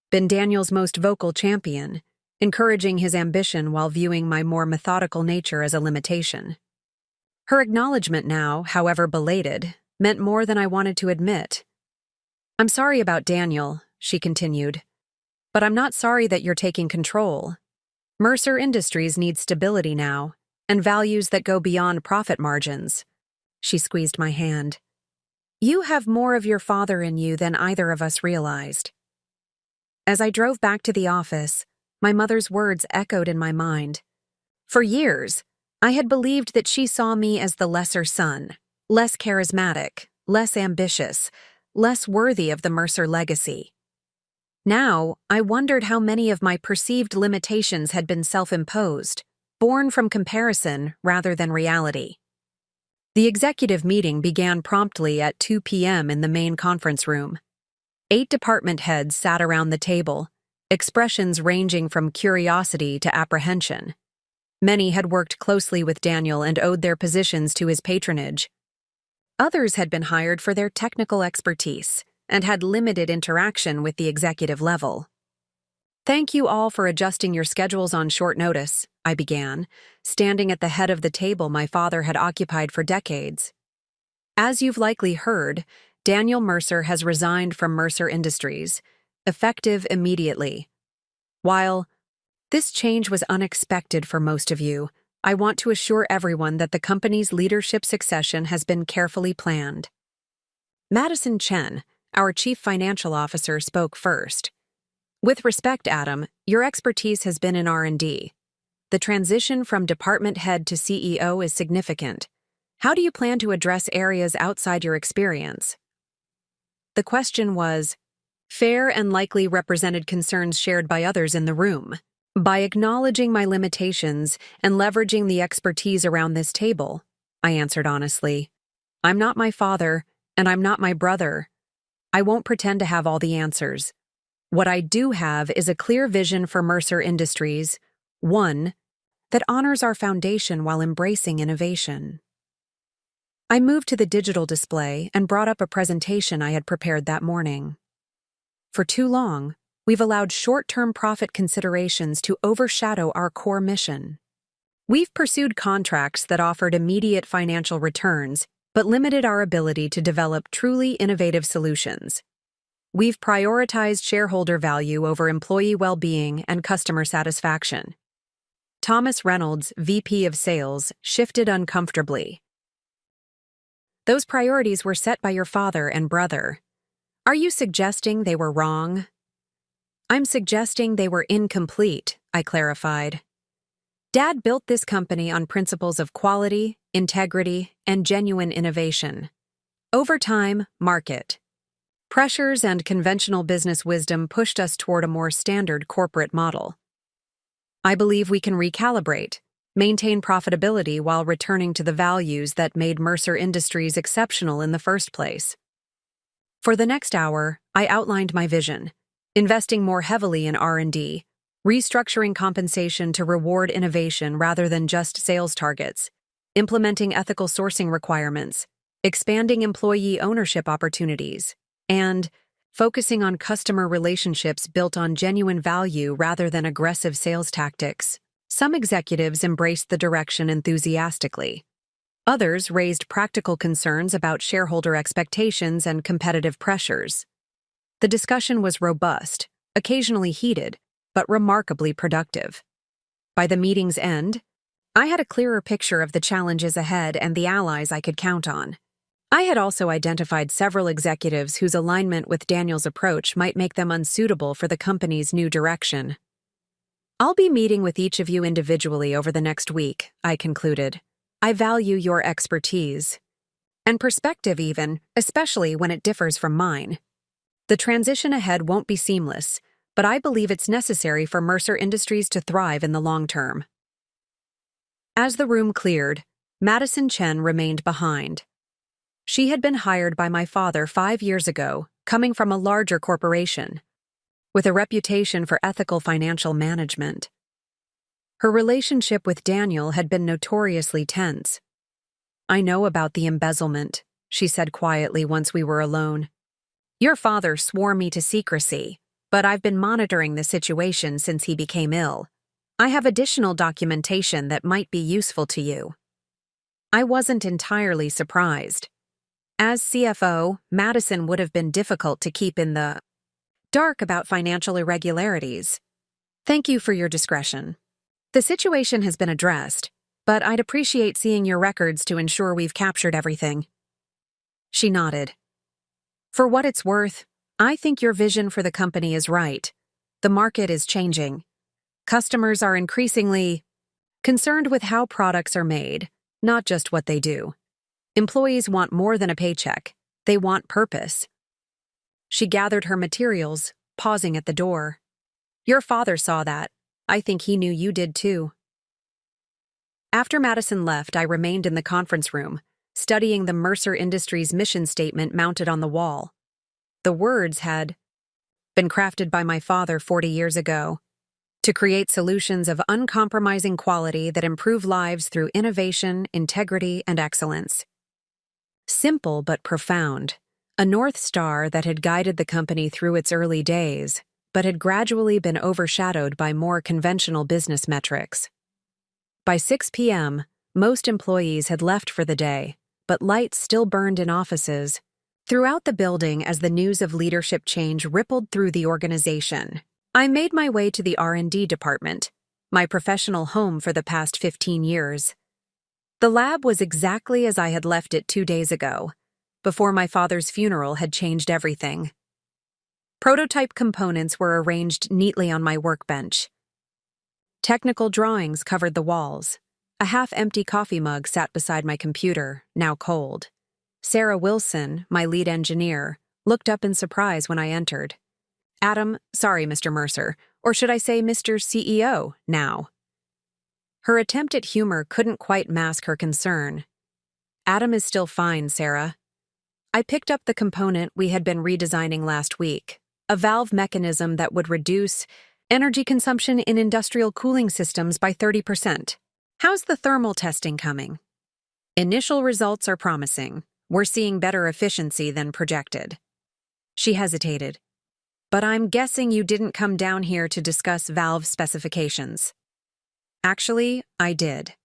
been Daniel's most vocal champion, encouraging his ambition while viewing my more methodical nature as a limitation. Her acknowledgement now, however belated, meant more than I wanted to admit. I'm sorry about Daniel, she continued, but I'm not sorry that you're taking control. Mercer Industries needs stability now, and values that go beyond profit margins. She squeezed my hand. You have more of your father in you than either of us realized. As I drove back to the office, my mother's words echoed in my mind. For years, I had believed that she saw me as the lesser son, less charismatic, less ambitious, less worthy of the Mercer legacy. Now, I wondered how many of my perceived limitations had been self-imposed, born from comparison rather than reality. The executive meeting began promptly at 2 p.m. in the main conference room. 8 department heads sat around the table, expressions ranging from curiosity to apprehension. Many had worked closely with Daniel and owed their positions to his patronage. Others had been hired for their technical expertise and had limited interaction with the executive level. Thank you all for adjusting your schedules on short notice, I began, standing at the head of the table my father had occupied for decades. As you've likely heard, Daniel Mercer has resigned from Mercer Industries, effective immediately. While this change was unexpected for most of you, I want to assure everyone that the company's leadership succession has been carefully planned. Madison Chen, our chief financial officer, spoke first. With respect, Adam, your expertise has been in R&D. The transition from department head to CEO is significant. How do you plan to address areas outside your experience? The question was fair and likely represented concerns shared by others in the room. By acknowledging my limitations and leveraging the expertise around this table, I answered honestly. I'm not my father, and I'm not my brother. I won't pretend to have all the answers. What I do have is a clear vision for Mercer Industries, one that honors our foundation while embracing innovation. I moved to the digital display and brought up a presentation I had prepared that morning. For too long, we've allowed short-term profit considerations to overshadow our core mission. We've pursued contracts that offered immediate financial returns, but limited our ability to develop truly innovative solutions. We've prioritized shareholder value over employee well-being and customer satisfaction. Thomas Reynolds, VP of Sales, shifted uncomfortably. Those priorities were set by your father and brother. Are you suggesting they were wrong? I'm suggesting they were incomplete, I clarified. Dad built this company on principles of quality, integrity, and genuine innovation. Over time, market pressures and conventional business wisdom pushed us toward a more standard corporate model. I believe we can recalibrate, maintain profitability while returning to the values that made Mercer Industries exceptional in the first place. For the next hour, I outlined my vision, investing more heavily in R&D, restructuring compensation to reward innovation rather than just sales targets, implementing ethical sourcing requirements, expanding employee ownership opportunities, and focusing on customer relationships built on genuine value rather than aggressive sales tactics. Some executives embraced the direction enthusiastically. Others raised practical concerns about shareholder expectations and competitive pressures. The discussion was robust, occasionally heated, but remarkably productive. By the meeting's end, I had a clearer picture of the challenges ahead and the allies I could count on. I had also identified several executives whose alignment with Daniel's approach might make them unsuitable for the company's new direction. I'll be meeting with each of you individually over the next week, I concluded. I value your expertise. And perspective even, especially when it differs from mine. The transition ahead won't be seamless, but I believe it's necessary for Mercer Industries to thrive in the long term. As the room cleared, Madison Chen remained behind. She had been hired by my father 5 years ago, coming from a larger corporation, with a reputation for ethical financial management. Her relationship with Daniel had been notoriously tense. "I know about the embezzlement," she said quietly once we were alone. "Your father swore me to secrecy, but I've been monitoring the situation since he became ill. I have additional documentation that might be useful to you." I wasn't entirely surprised. As CFO, Madison would have been difficult to keep in the dark about financial irregularities. "Thank you for your discretion. The situation has been addressed, but I'd appreciate seeing your records to ensure we've captured everything." She nodded. "For what it's worth, I think your vision for the company is right. The market is changing. Customers are increasingly concerned with how products are made, not just what they do. Employees want more than a paycheck. They want purpose." She gathered her materials, pausing at the door. "Your father saw that. I think he knew you did too." After Madison left, I remained in the conference room, studying the Mercer Industries mission statement mounted on the wall. The words had been crafted by my father 40 years ago, to create solutions of uncompromising quality that improve lives through innovation, integrity, and excellence. Simple but profound, a North Star that had guided the company through its early days, but had gradually been overshadowed by more conventional business metrics. By 6 p.m., most employees had left for the day, but lights still burned in offices. Throughout the building, as the news of leadership change rippled through the organization, I made my way to the R&D department, my professional home for the past 15 years. The lab was exactly as I had left it 2 days ago, before my father's funeral had changed everything. Prototype components were arranged neatly on my workbench. Technical drawings covered the walls. A half-empty coffee mug sat beside my computer, now cold. Sarah Wilson, my lead engineer, looked up in surprise when I entered. Sorry, Mr. Mercer, or should I say Mr. CEO, now." Her attempt at humor couldn't quite mask her concern. "Adam is still fine, Sarah." I picked up the component we had been redesigning last week, a valve mechanism that would reduce energy consumption in industrial cooling systems by 30%. "How's the thermal testing coming?" "Initial results are promising. We're seeing better efficiency than projected." She hesitated. "But I'm guessing you didn't come down here to discuss valve specifications." Actually, I did.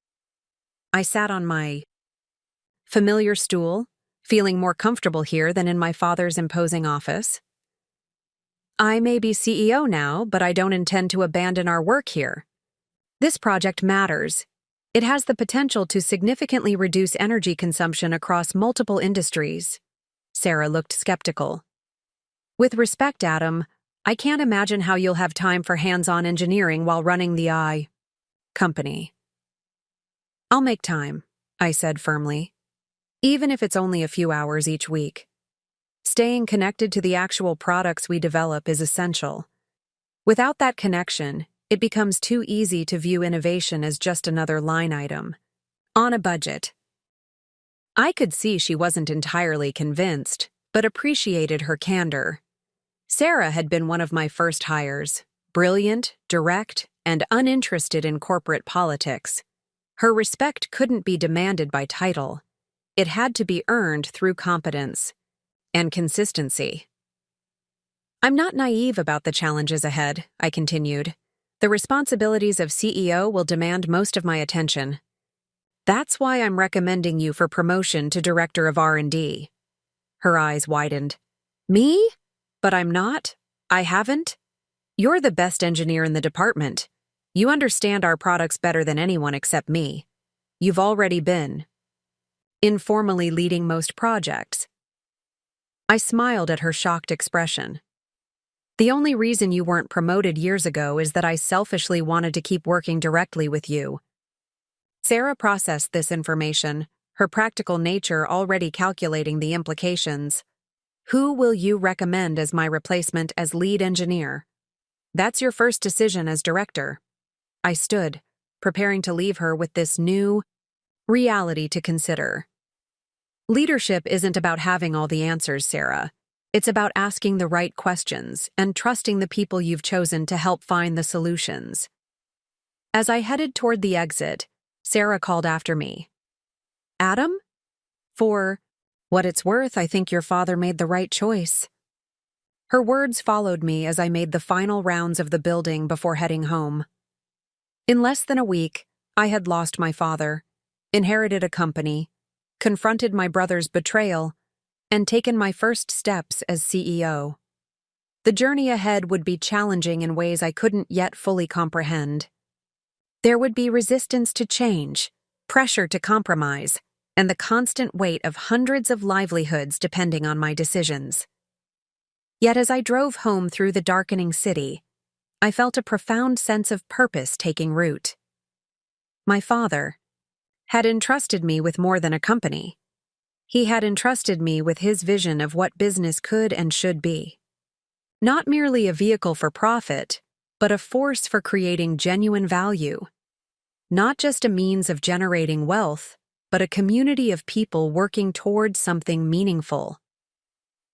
I sat on my familiar stool, feeling more comfortable here than in my father's imposing office. "I may be CEO now, but I don't intend to abandon our work here. This project matters. It has the potential to significantly reduce energy consumption across multiple industries." Sarah looked skeptical. "With respect, Adam, I can't imagine how you'll have time for hands-on engineering while running the company." "I'll make time," I said firmly, "even if it's only a few hours each week. Staying connected to the actual products we develop is essential. Without that connection, it becomes too easy to view innovation as just another line item on a budget." I could see she wasn't entirely convinced, but appreciated her candor. Sarah had been one of my first hires, brilliant, direct, and uninterested in corporate politics. Her respect couldn't be demanded by title. It had to be earned through competence and consistency. "I'm not naive about the challenges ahead," I continued. "The responsibilities of CEO will demand most of my attention. That's why I'm recommending you for promotion to Director of R&D." Her eyes widened. "Me?" But I'm not. I haven't. You're the best engineer in the department. You understand our products better than anyone except me. You've already been informally leading most projects. I smiled at her shocked expression. The only reason you weren't promoted years ago is that I selfishly wanted to keep working directly with you. Sarah processed this information, her practical nature already calculating the implications. Who will you recommend as my replacement as lead engineer? That's your first decision as director. I stood, preparing to leave her with this new reality to consider. Leadership isn't about having all the answers, Sarah. It's about asking the right questions and trusting the people you've chosen to help find the solutions. As I headed toward the exit, Sarah called after me. Adam? For what it's worth, I think your father made the right choice. Her words followed me as I made the final rounds of the building before heading home. In less than a week, I had lost my father, inherited a company, confronted my brother's betrayal, and taken my first steps as CEO. The journey ahead would be challenging in ways I couldn't yet fully comprehend. There would be resistance to change, pressure to compromise, and the constant weight of hundreds of livelihoods depending on my decisions. Yet as I drove home through the darkening city, I felt a profound sense of purpose taking root. My father had entrusted me with more than a company. He had entrusted me with his vision of what business could and should be. Not merely a vehicle for profit, but a force for creating genuine value. Not just a means of generating wealth, but a community of people working towards something meaningful.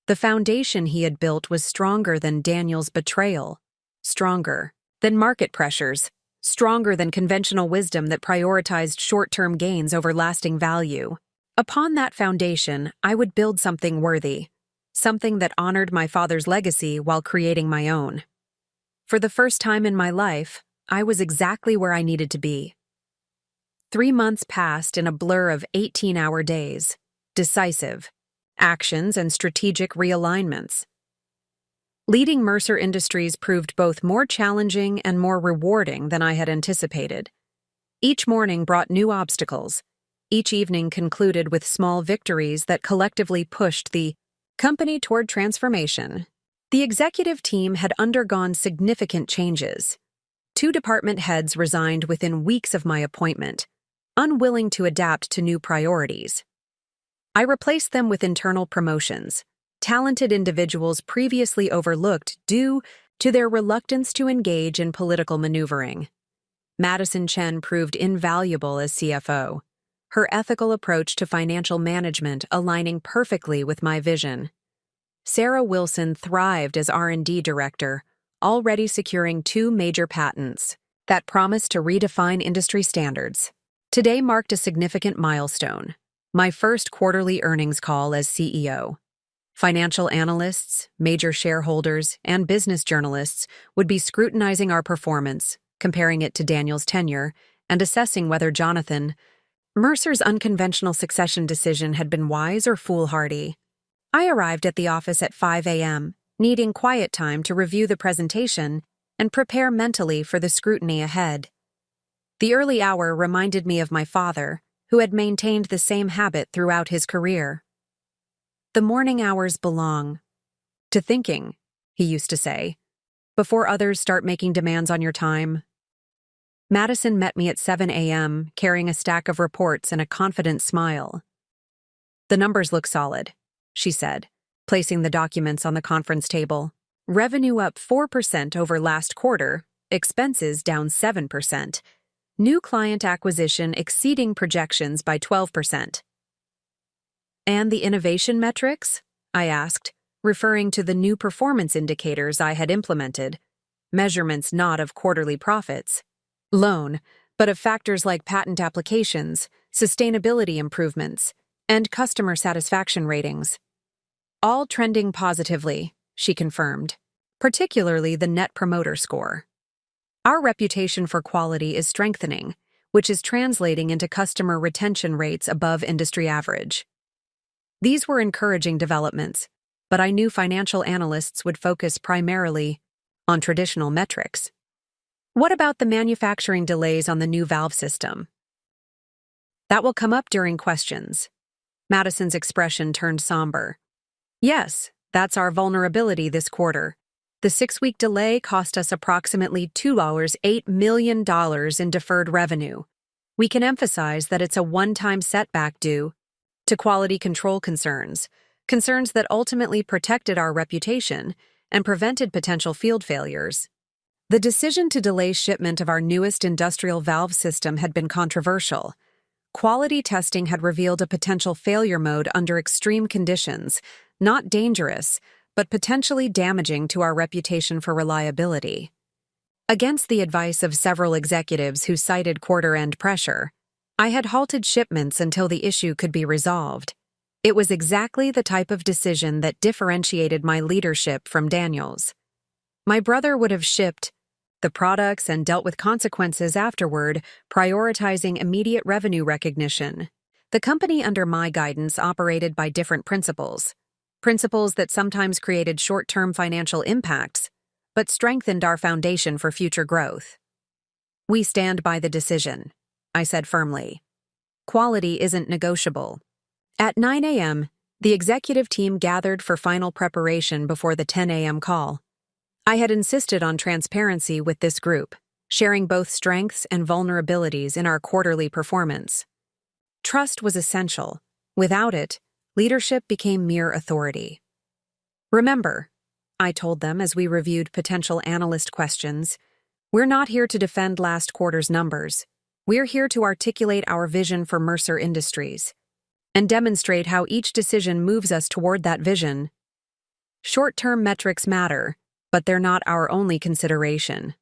The foundation he had built was stronger than Daniel's betrayal, stronger than market pressures, stronger than conventional wisdom that prioritized short-term gains over lasting value. Upon that foundation, I would build something worthy, something that honored my father's legacy while creating my own. For the first time in my life, I was exactly where I needed to be. 3 months passed in a blur of 18-hour days, decisive actions and strategic realignments. Leading Mercer Industries proved both more challenging and more rewarding than I had anticipated. Each morning brought new obstacles. Each evening concluded with small victories that collectively pushed the company toward transformation. The executive team had undergone significant changes. 2 department heads resigned within weeks of my appointment, unwilling to adapt to new priorities. I replaced them with internal promotions, talented individuals previously overlooked due to their reluctance to engage in political maneuvering. Madison Chen proved invaluable as CFO, her ethical approach to financial management aligning perfectly with my vision. Sarah Wilson thrived as R&D director, already securing 2 major patents that promised to redefine industry standards. Today marked a significant milestone, my first quarterly earnings call as CEO. Financial analysts, major shareholders, and business journalists would be scrutinizing our performance, comparing it to Daniel's tenure, and assessing whether Jonathan Mercer's unconventional succession decision had been wise or foolhardy. I arrived at the office at 5 a.m., needing quiet time to review the presentation and prepare mentally for the scrutiny ahead. The early hour reminded me of my father, who had maintained the same habit throughout his career. The morning hours belong to thinking, he used to say, before others start making demands on your time. Madison met me at 7 a.m., carrying a stack of reports and a confident smile. The numbers look solid, she said, placing the documents on the conference table. Revenue up 4% over last quarter, expenses down 7%. New client acquisition exceeding projections by 12%. And the innovation metrics? I asked, referring to the new performance indicators I had implemented, measurements not of quarterly profits, alone, but of factors like patent applications, sustainability improvements, and customer satisfaction ratings. All trending positively, she confirmed, particularly the Net Promoter Score. Our reputation for quality is strengthening, which is translating into customer retention rates above industry average. These were encouraging developments, but I knew financial analysts would focus primarily on traditional metrics. What about the manufacturing delays on the new valve system? That will come up during questions. Madison's expression turned somber. Yes, that's our vulnerability this quarter. The 6-week delay cost us approximately $8 million in deferred revenue. We can emphasize that it's a one-time setback due to quality control concerns that ultimately protected our reputation and prevented potential field failures. The decision to delay shipment of our newest industrial valve system had been controversial. Quality testing had revealed a potential failure mode under extreme conditions, not dangerous, but potentially damaging to our reputation for reliability. Against the advice of several executives who cited quarter-end pressure, I had halted shipments until the issue could be resolved. It was exactly the type of decision that differentiated my leadership from Daniel's. My brother would have shipped the products and dealt with consequences afterward, prioritizing immediate revenue recognition. The company under my guidance operated by different principles that sometimes created short-term financial impacts, but strengthened our foundation for future growth. We stand by the decision, I said firmly. Quality isn't negotiable. At 9 a.m., the executive team gathered for final preparation before the 10 a.m. call. I had insisted on transparency with this group, sharing both strengths and vulnerabilities in our quarterly performance. Trust was essential. Without it, leadership became mere authority. Remember, I told them as we reviewed potential analyst questions, we're not here to defend last quarter's numbers. We're here to articulate our vision for Mercer Industries and demonstrate how each decision moves us toward that vision. Short-term metrics matter, but they're not our only consideration.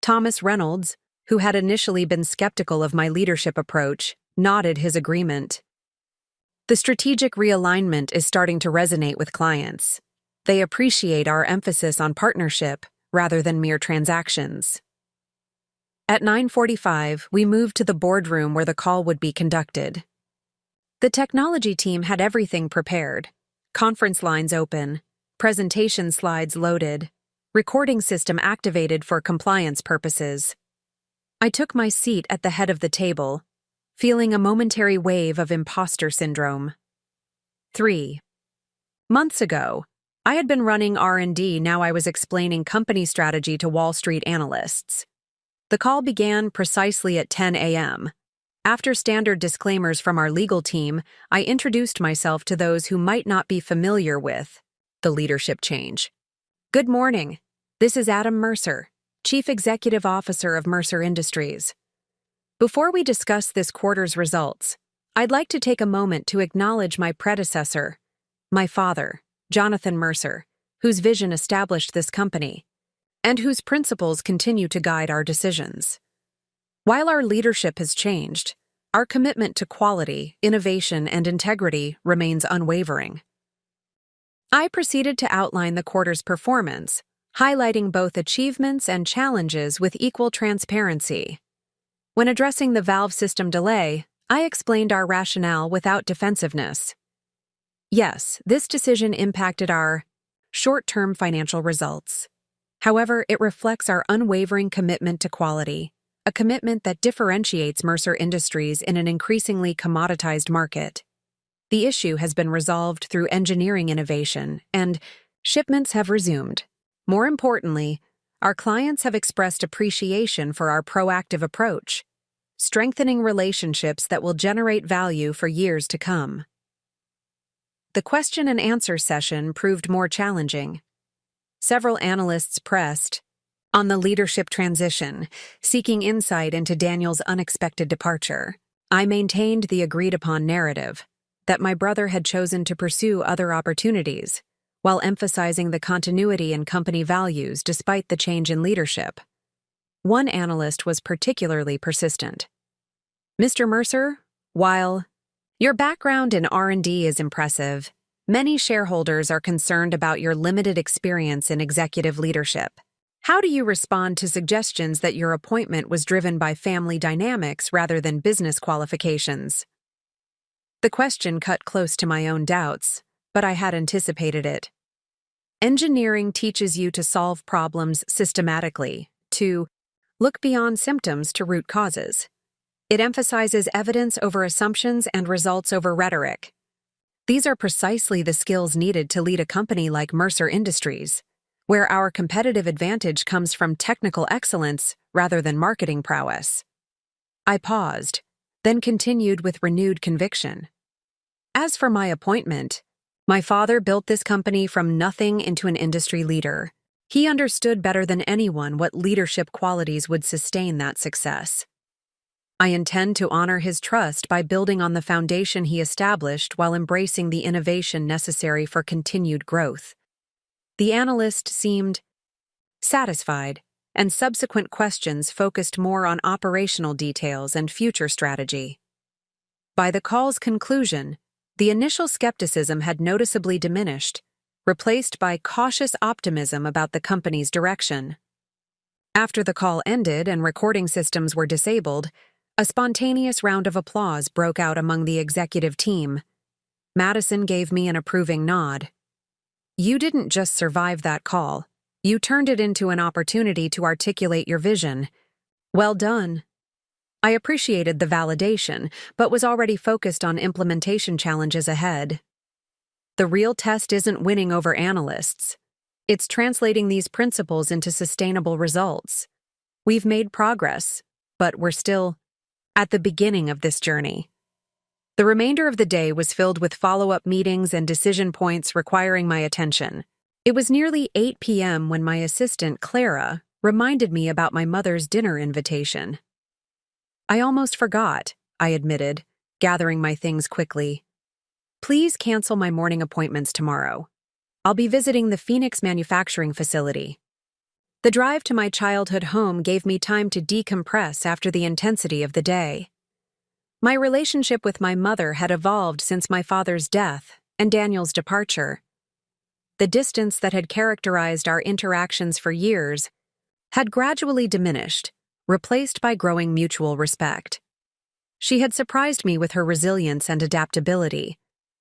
Thomas Reynolds, who had initially been skeptical of my leadership approach, nodded his agreement. The strategic realignment is starting to resonate with clients. They appreciate our emphasis on partnership rather than mere transactions. At 9:45, we moved to the boardroom where the call would be conducted. The technology team had everything prepared. Conference lines open, presentation slides loaded, recording system activated for compliance purposes. I took my seat at the head of the table, feeling a momentary wave of imposter syndrome. 3 months ago, I had been running R&D. Now I was explaining company strategy to Wall Street analysts. The call began precisely at 10 a.m. After standard disclaimers from our legal team, I introduced myself to those who might not be familiar with the leadership change. Good morning. This is Adam Mercer, Chief Executive Officer of Mercer Industries. Before we discuss this quarter's results, I'd like to take a moment to acknowledge my predecessor, my father, Jonathan Mercer, whose vision established this company, and whose principles continue to guide our decisions. While our leadership has changed, our commitment to quality, innovation, and integrity remains unwavering. I proceeded to outline the quarter's performance, highlighting both achievements and challenges with equal transparency. When addressing the valve system delay, I explained our rationale without defensiveness. Yes, this decision impacted our short-term financial results. However, it reflects our unwavering commitment to quality, a commitment that differentiates Mercer Industries in an increasingly commoditized market. The issue has been resolved through engineering innovation, and shipments have resumed. More importantly, our clients have expressed appreciation for our proactive approach, strengthening relationships that will generate value for years to come. The question and answer session proved more challenging. Several analysts pressed on the leadership transition, seeking insight into Daniel's unexpected departure. I maintained the agreed-upon narrative that my brother had chosen to pursue other opportunities, while emphasizing the continuity in company values despite the change in leadership. One analyst was particularly persistent. Mr. Mercer, while your background in R&D is impressive, many shareholders are concerned about your limited experience in executive leadership. How do you respond to suggestions that your appointment was driven by family dynamics rather than business qualifications? The question cut close to my own doubts, but I had anticipated it. Engineering teaches you to solve problems systematically, to look beyond symptoms to root causes. It emphasizes evidence over assumptions and results over rhetoric. These are precisely the skills needed to lead a company like Mercer Industries, where our competitive advantage comes from technical excellence rather than marketing prowess. I paused, then continued with renewed conviction. As for my appointment, my father built this company from nothing into an industry leader. He understood better than anyone what leadership qualities would sustain that success. I intend to honor his trust by building on the foundation he established while embracing the innovation necessary for continued growth. The analyst seemed satisfied, and subsequent questions focused more on operational details and future strategy. By the call's conclusion, the initial skepticism had noticeably diminished, replaced by cautious optimism about the company's direction. After the call ended and recording systems were disabled, a spontaneous round of applause broke out among the executive team. Madison gave me an approving nod. You didn't just survive that call. You turned it into an opportunity to articulate your vision. Well done. I appreciated the validation, but was already focused on implementation challenges ahead. The real test isn't winning over analysts. It's translating these principles into sustainable results. We've made progress, but we're still at the beginning of this journey. The remainder of the day was filled with follow-up meetings and decision points requiring my attention. It was nearly 8 p.m. when my assistant, Clara, reminded me about my mother's dinner invitation. I almost forgot, I admitted, gathering my things quickly. Please cancel my morning appointments tomorrow. I'll be visiting the Phoenix manufacturing facility. The drive to my childhood home gave me time to decompress after the intensity of the day. My relationship with my mother had evolved since my father's death and Daniel's departure. The distance that had characterized our interactions for years had gradually diminished, replaced by growing mutual respect. She had surprised me with her resilience and adaptability,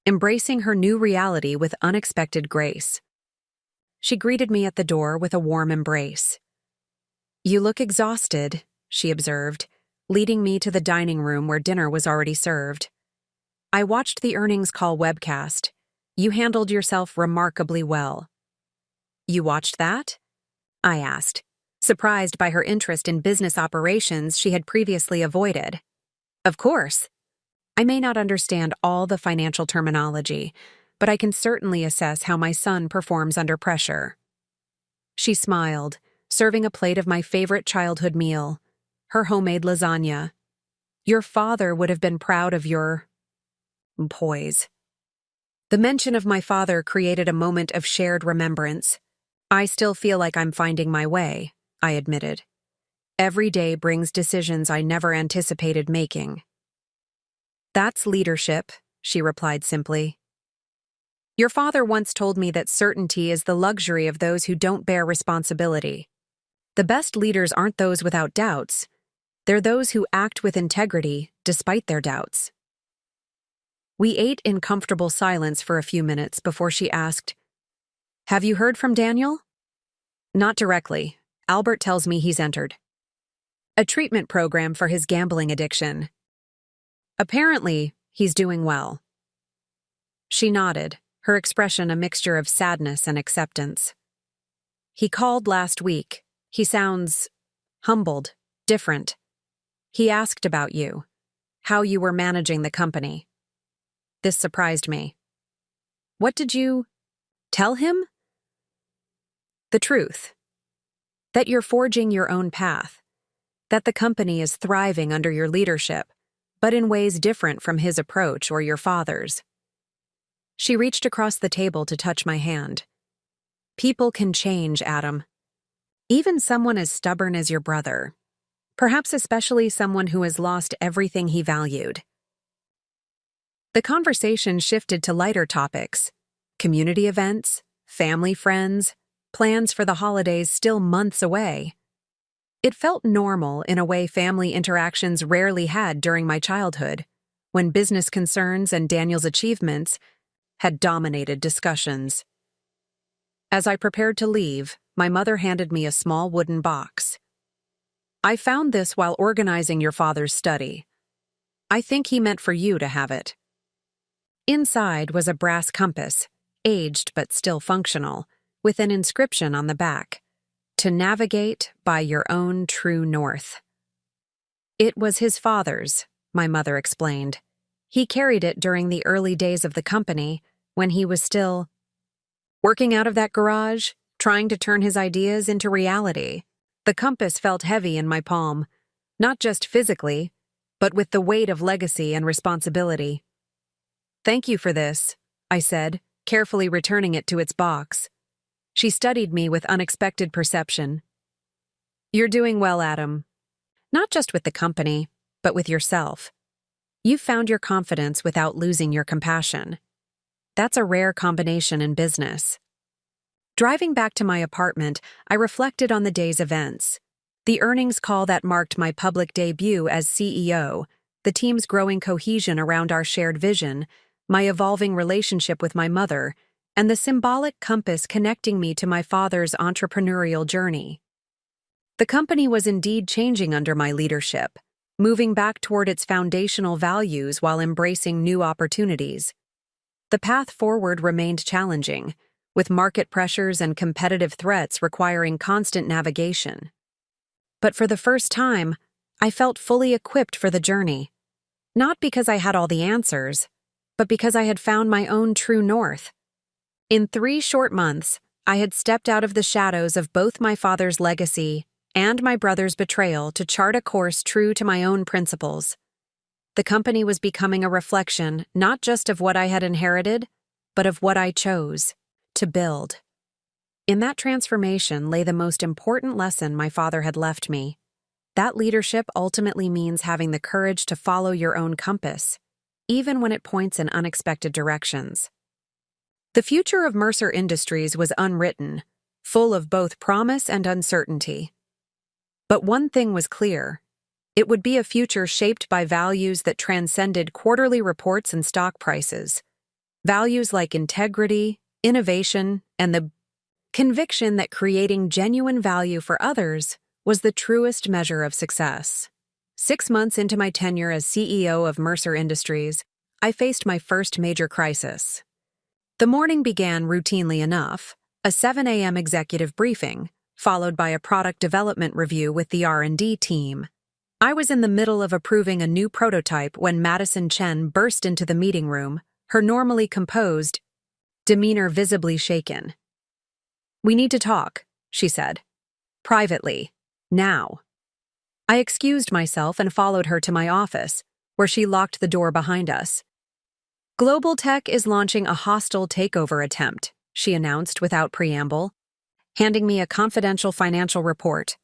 embracing her new reality with unexpected grace. She greeted me at the door with a warm embrace. You look exhausted, she observed, leading me to the dining room where dinner was already served. I watched the earnings call webcast. You handled yourself remarkably well. You watched that? I asked, surprised by her interest in business operations she had previously avoided. Of course. I may not understand all the financial terminology, but I can certainly assess how my son performs under pressure. She smiled, serving a plate of my favorite childhood meal, her homemade lasagna. Your father would have been proud of your poise. The mention of my father created a moment of shared remembrance. I still feel like I'm finding my way, I admitted. Every day brings decisions I never anticipated making. That's leadership, she replied simply. Your father once told me that certainty is the luxury of those who don't bear responsibility. The best leaders aren't those without doubts. They're those who act with integrity despite their doubts. We ate in comfortable silence for a few minutes before she asked, Have you heard from Daniel? Not directly. Albert tells me he's entered a treatment program for his gambling addiction. Apparently, he's doing well. She nodded, her expression a mixture of sadness and acceptance. He called last week. He sounds humbled, different. He asked about you, how you were managing the company. This surprised me. What did you tell him? The truth. That you're forging your own path. That the company is thriving under your leadership, but in ways different from his approach or your father's. She reached across the table to touch my hand. People can change, Adam. Even someone as stubborn as your brother. Perhaps especially someone who has lost everything he valued. The conversation shifted to lighter topics. Community events, family friends, plans for the holidays still months away. It felt normal in a way family interactions rarely had during my childhood, when business concerns and Daniel's achievements had dominated discussions. As I prepared to leave, my mother handed me a small wooden box. "I found this while organizing your father's study. I think he meant for you to have it." Inside was a brass compass, aged but still functional, with an inscription on the back, "To navigate by your own true north." It was his father's, my mother explained. He carried it during the early days of the company, when he was still working out of that garage, trying to turn his ideas into reality. The compass felt heavy in my palm, not just physically, but with the weight of legacy and responsibility. "Thank you for this," I said, carefully returning it to its box. She studied me with unexpected perception. "You're doing well, Adam. Not just with the company, but with yourself. You've found your confidence without losing your compassion. That's a rare combination in business." Driving back to my apartment, I reflected on the day's events. The earnings call that marked my public debut as CEO, the team's growing cohesion around our shared vision, my evolving relationship with my mother, and the symbolic compass connecting me to my father's entrepreneurial journey. The company was indeed changing under my leadership, moving back toward its foundational values while embracing new opportunities. The path forward remained challenging, with market pressures and competitive threats requiring constant navigation. But for the first time, I felt fully equipped for the journey. Not because I had all the answers, but because I had found my own true north. In 3 short months, I had stepped out of the shadows of both my father's legacy and my brother's betrayal to chart a course true to my own principles. The company was becoming a reflection not just of what I had inherited, but of what I chose to build. In that transformation lay the most important lesson my father had left me. That leadership ultimately means having the courage to follow your own compass, even when it points in unexpected directions. The future of Mercer Industries was unwritten, full of both promise and uncertainty. But one thing was clear: it would be a future shaped by values that transcended quarterly reports and stock prices. Values like integrity, innovation, and the conviction that creating genuine value for others was the truest measure of success. 6 months into my tenure as CEO of Mercer Industries, I faced my first major crisis. The morning began routinely enough, a 7 a.m. executive briefing, followed by a product development review with the R&D team. I was in the middle of approving a new prototype when Madison Chen burst into the meeting room, her normally composed demeanor visibly shaken. "We need to talk," she said. "Privately. Now." I excused myself and followed her to my office, where she locked the door behind us. "Global Tech is launching a hostile takeover attempt," she announced without preamble, handing me a confidential financial report.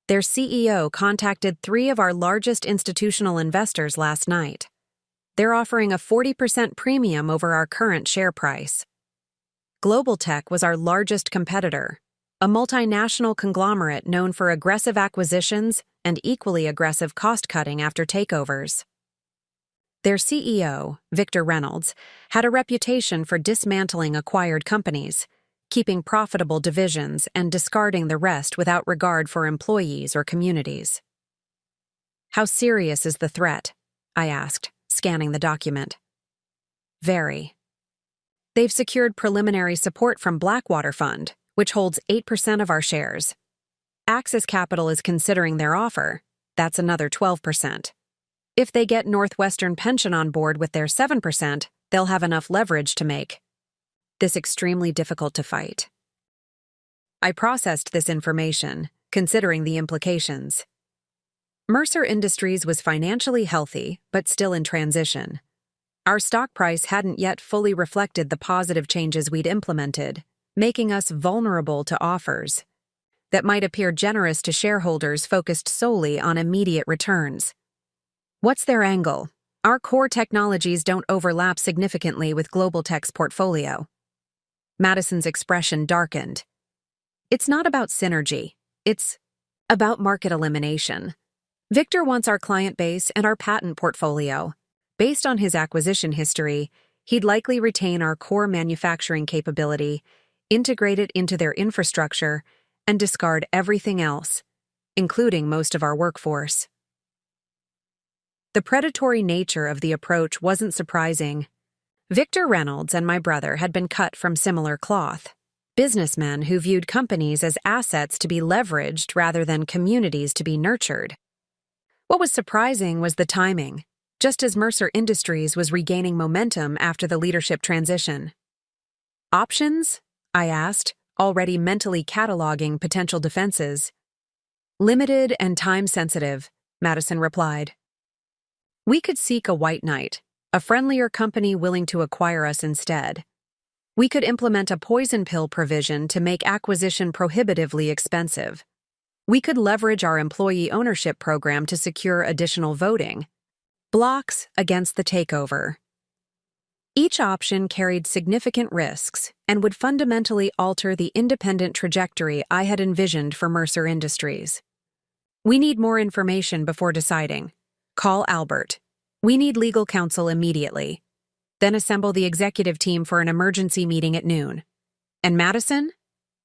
Their CEO contacted 3 of our largest institutional investors last night. They're offering a 40% premium over our current share price. Global Tech was our largest competitor, a multinational conglomerate known for aggressive acquisitions and equally aggressive cost-cutting after takeovers. Their CEO, Victor Reynolds, had a reputation for dismantling acquired companies, keeping profitable divisions and discarding the rest without regard for employees or communities. "How serious is the threat?" I asked, scanning the document. "Very. They've secured preliminary support from Blackwater Fund, which holds 8% of our shares. Axis Capital is considering their offer. That's another 12%. If they get Northwestern Pension on board with their 7%, they'll have enough leverage to make this extremely difficult to fight." I processed this information, considering the implications. Mercer Industries was financially healthy, but still in transition. Our stock price hadn't yet fully reflected the positive changes we'd implemented, making us vulnerable to offers that might appear generous to shareholders focused solely on immediate returns. "What's their angle? Our core technologies don't overlap significantly with Global Tech's portfolio." Madison's expression darkened. "It's not about synergy. It's about market elimination. Victor wants our client base and our patent portfolio. Based on his acquisition history, He'd likely retain our core manufacturing capability, integrate it into their infrastructure, and discard everything else, including most of our workforce. The predatory nature of the approach wasn't surprising. Victor Reynolds and my brother had been cut from similar cloth. Businessmen who viewed companies as assets to be leveraged rather than communities to be nurtured. What was surprising was the timing, just as Mercer Industries was regaining momentum after the leadership transition. Options? I asked, already mentally cataloging potential defenses. Limited and time-sensitive, Madison replied. We could seek a white knight, a friendlier company willing to acquire us instead. We could implement a poison pill provision to make acquisition prohibitively expensive. We could leverage our employee ownership program to secure additional voting. Blocks against the takeover. Each option carried significant risks and would fundamentally alter the independent trajectory I had envisioned for Mercer Industries. We need more information before deciding. Call Albert. We need legal counsel immediately. Then assemble the executive team for an emergency meeting at noon. And Madison?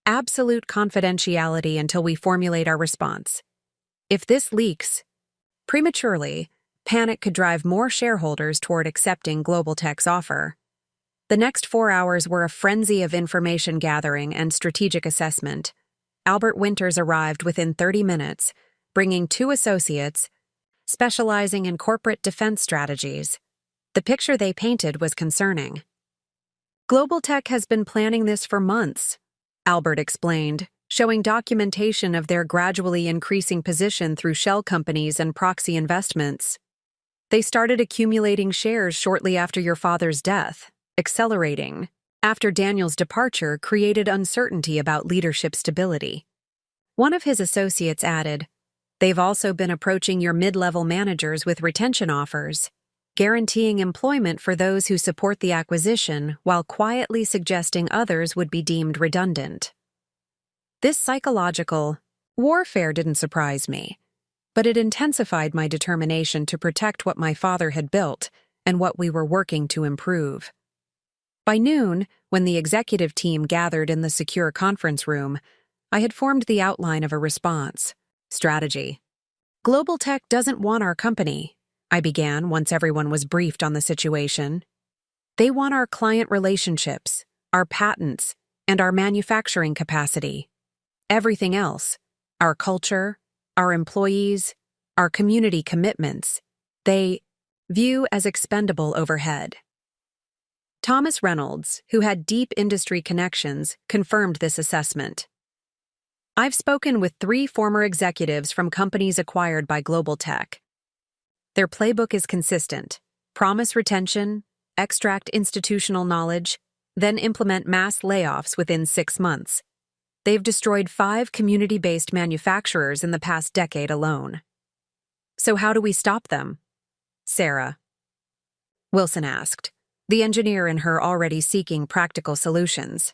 Absolute confidentiality until we formulate our response. If this leaks prematurely, panic could drive more shareholders toward accepting Global Tech's offer. The next 4 hours were a frenzy of information gathering and strategic assessment. Albert Winters arrived within 30 minutes, bringing 2 associates, specializing in corporate defense strategies. The picture they painted was concerning. Global Tech has been planning this for months, Albert explained, showing documentation of their gradually increasing position through shell companies and proxy investments. They started accumulating shares shortly after your father's death, accelerating. After Daniel's departure created uncertainty about leadership stability. One of his associates added, "They've also been approaching your mid-level managers with retention offers, guaranteeing employment for those who support the acquisition while quietly suggesting others would be deemed redundant." This psychological warfare didn't surprise me, but it intensified my determination to protect what my father had built and what we were working to improve. By noon, when the executive team gathered in the secure conference room, I had formed the outline of a response. Strategy. Global Tech doesn't want our company, I began once everyone was briefed on the situation. They want our client relationships, our patents, and our manufacturing capacity. Everything else, our culture, our employees, our community commitments, they view as expendable overhead. Thomas Reynolds, who had deep industry connections, confirmed this assessment. I've spoken with 3 former executives from companies acquired by Global Tech. Their playbook is consistent. Promise retention, extract institutional knowledge, then implement mass layoffs within 6 months. They've destroyed 5 community-based manufacturers in the past decade alone. So how do we stop them? Sarah. Wilson asked, the engineer in her already seeking practical solutions.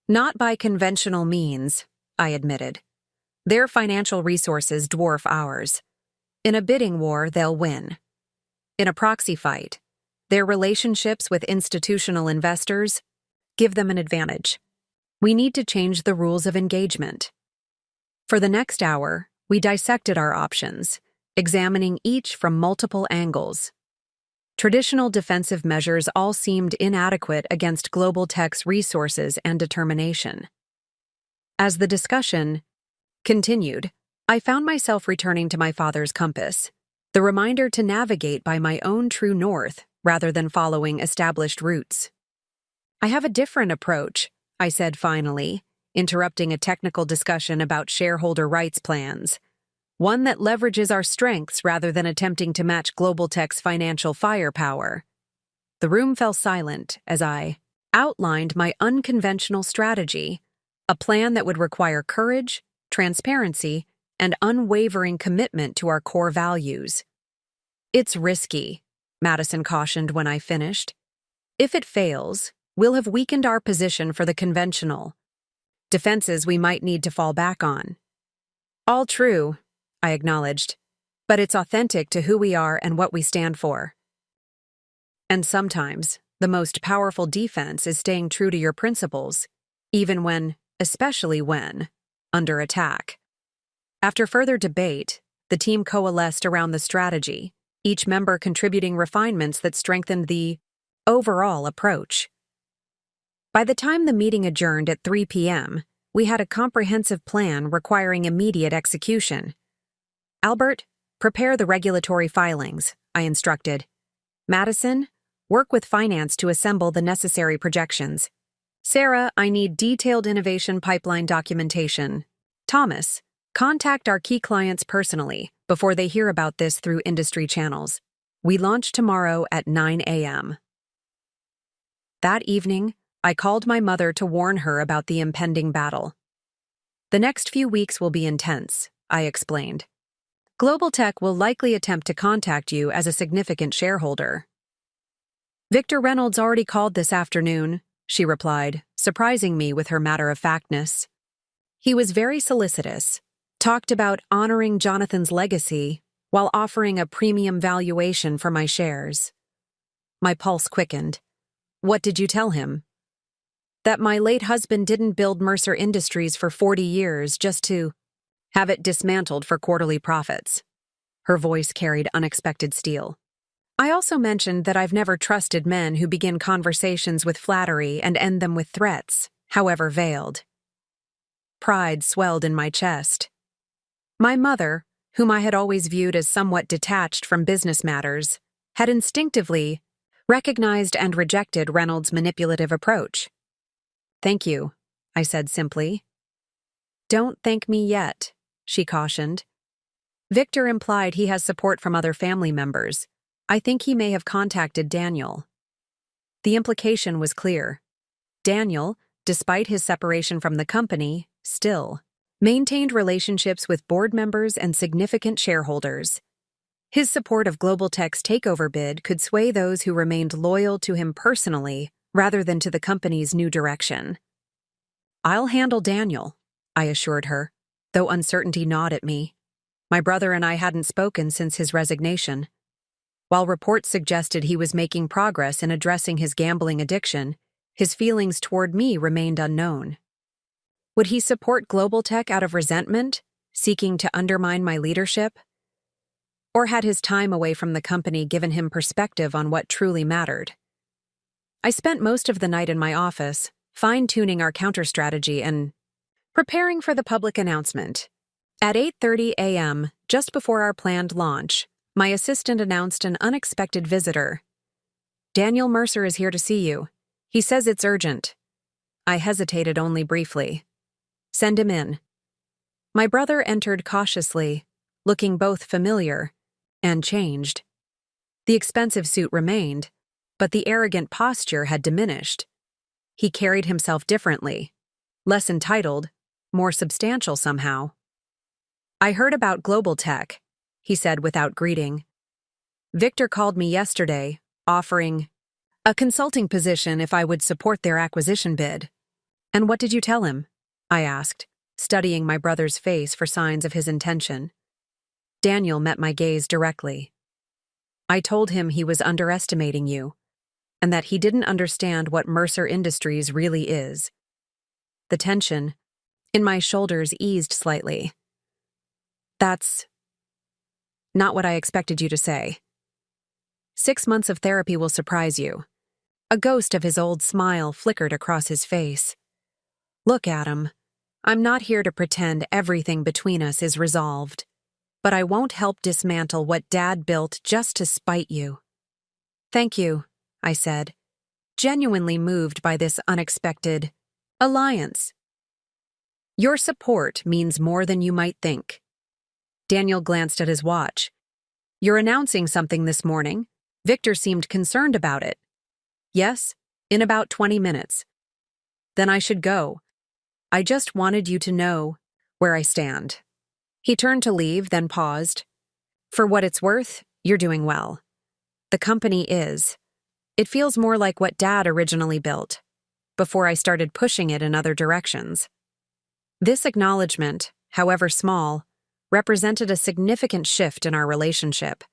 Not by conventional means, I admitted. Their financial resources dwarf ours. In a bidding war, they'll win. In a proxy fight, their relationships with institutional investors give them an advantage. We need to change the rules of engagement. For the next hour, we dissected our options, examining each from multiple angles. Traditional defensive measures all seemed inadequate against Global Tech's resources and determination. As the discussion continued, I found myself returning to my father's compass, the reminder to navigate by my own true north rather than following established routes. I have a different approach, I said finally, interrupting a technical discussion about shareholder rights plans. One that leverages our strengths rather than attempting to match Global Tech's financial firepower. The room fell silent as I outlined my unconventional strategy, a plan that would require courage, transparency, and unwavering commitment to our core values. It's risky, Madison cautioned when I finished. If it fails, we'll have weakened our position for the conventional defenses we might need to fall back on. All true, I acknowledged, but it's authentic to who we are and what we stand for. And sometimes, The most powerful defense is staying true to your principles, even when, especially when, under attack. After further debate, the team coalesced around the strategy, each member contributing refinements that strengthened the overall approach. By the time the meeting adjourned at 3 p.m., we had a comprehensive plan requiring immediate execution. Albert, prepare the regulatory filings, I instructed. Madison, work with finance to assemble the necessary projections. Sarah, I need detailed innovation pipeline documentation. Thomas, contact our key clients personally before they hear about this through industry channels. We launch tomorrow at 9 a.m. That evening, I called my mother to warn her about the impending battle. The next few weeks will be intense, I explained. Global Tech will likely attempt to contact you as a significant shareholder. Victor Reynolds already called this afternoon, she replied, surprising me with her matter-of-factness. He was very solicitous, talked about honoring Jonathan's legacy while offering a premium valuation for my shares. My pulse quickened. What did you tell him? That my late husband didn't build Mercer Industries for 40 years just to have it dismantled for quarterly profits. Her voice carried unexpected steel. I also mentioned that I've never trusted men who begin conversations with flattery and end them with threats, however veiled. Pride swelled in my chest. My mother, whom I had always viewed as somewhat detached from business matters, had instinctively recognized and rejected Reynolds' manipulative approach. Thank you, I said simply. Don't thank me yet, she cautioned. Victor implied he has support from other family members. I think he may have contacted Daniel. The implication was clear. Daniel, despite his separation from the company, still maintained relationships with board members and significant shareholders. His support of Global Tech's takeover bid could sway those who remained loyal to him personally rather than to the company's new direction. I'll handle Daniel, I assured her, though uncertainty gnawed at me. My brother and I hadn't spoken since his resignation. While reports suggested he was making progress in addressing his gambling addiction, his feelings toward me remained unknown. Would he support Global Tech out of resentment, seeking to undermine my leadership? Or had his time away from the company given him perspective on what truly mattered? I spent most of the night in my office, fine-tuning our counter-strategy and preparing for the public announcement. At 8:30 a.m., just before our planned launch, my assistant announced an unexpected visitor. Daniel Mercer is here to see you. He says it's urgent. I hesitated only briefly. Send him in. My brother entered cautiously, looking both familiar and changed. The expensive suit remained, but the arrogant posture had diminished. He carried himself differently, less entitled, more substantial somehow. I heard about Global Tech, he said without greeting. Victor called me yesterday, offering a consulting position if I would support their acquisition bid. And what did you tell him? I asked, studying my brother's face for signs of his intention. Daniel met my gaze directly. I told him he was underestimating you, and that he didn't understand what Mercer Industries really is. The tension in my shoulders eased slightly. That's not what I expected you to say. 6 months of therapy will surprise you. A ghost of his old smile flickered across his face. Look, Adam, I'm not here to pretend everything between us is resolved, but I won't help dismantle what Dad built just to spite you. Thank you, I said, genuinely moved by this unexpected alliance. Your support means more than you might think. Daniel glanced at his watch. You're announcing something this morning. Victor seemed concerned about it. Yes, in about 20 minutes. Then I should go. I just wanted you to know where I stand. He turned to leave, then paused. For what it's worth, you're doing well. The company is. It feels more like what Dad originally built, before I started pushing it in other directions. This acknowledgement, however small, represented a significant shift in our relationship.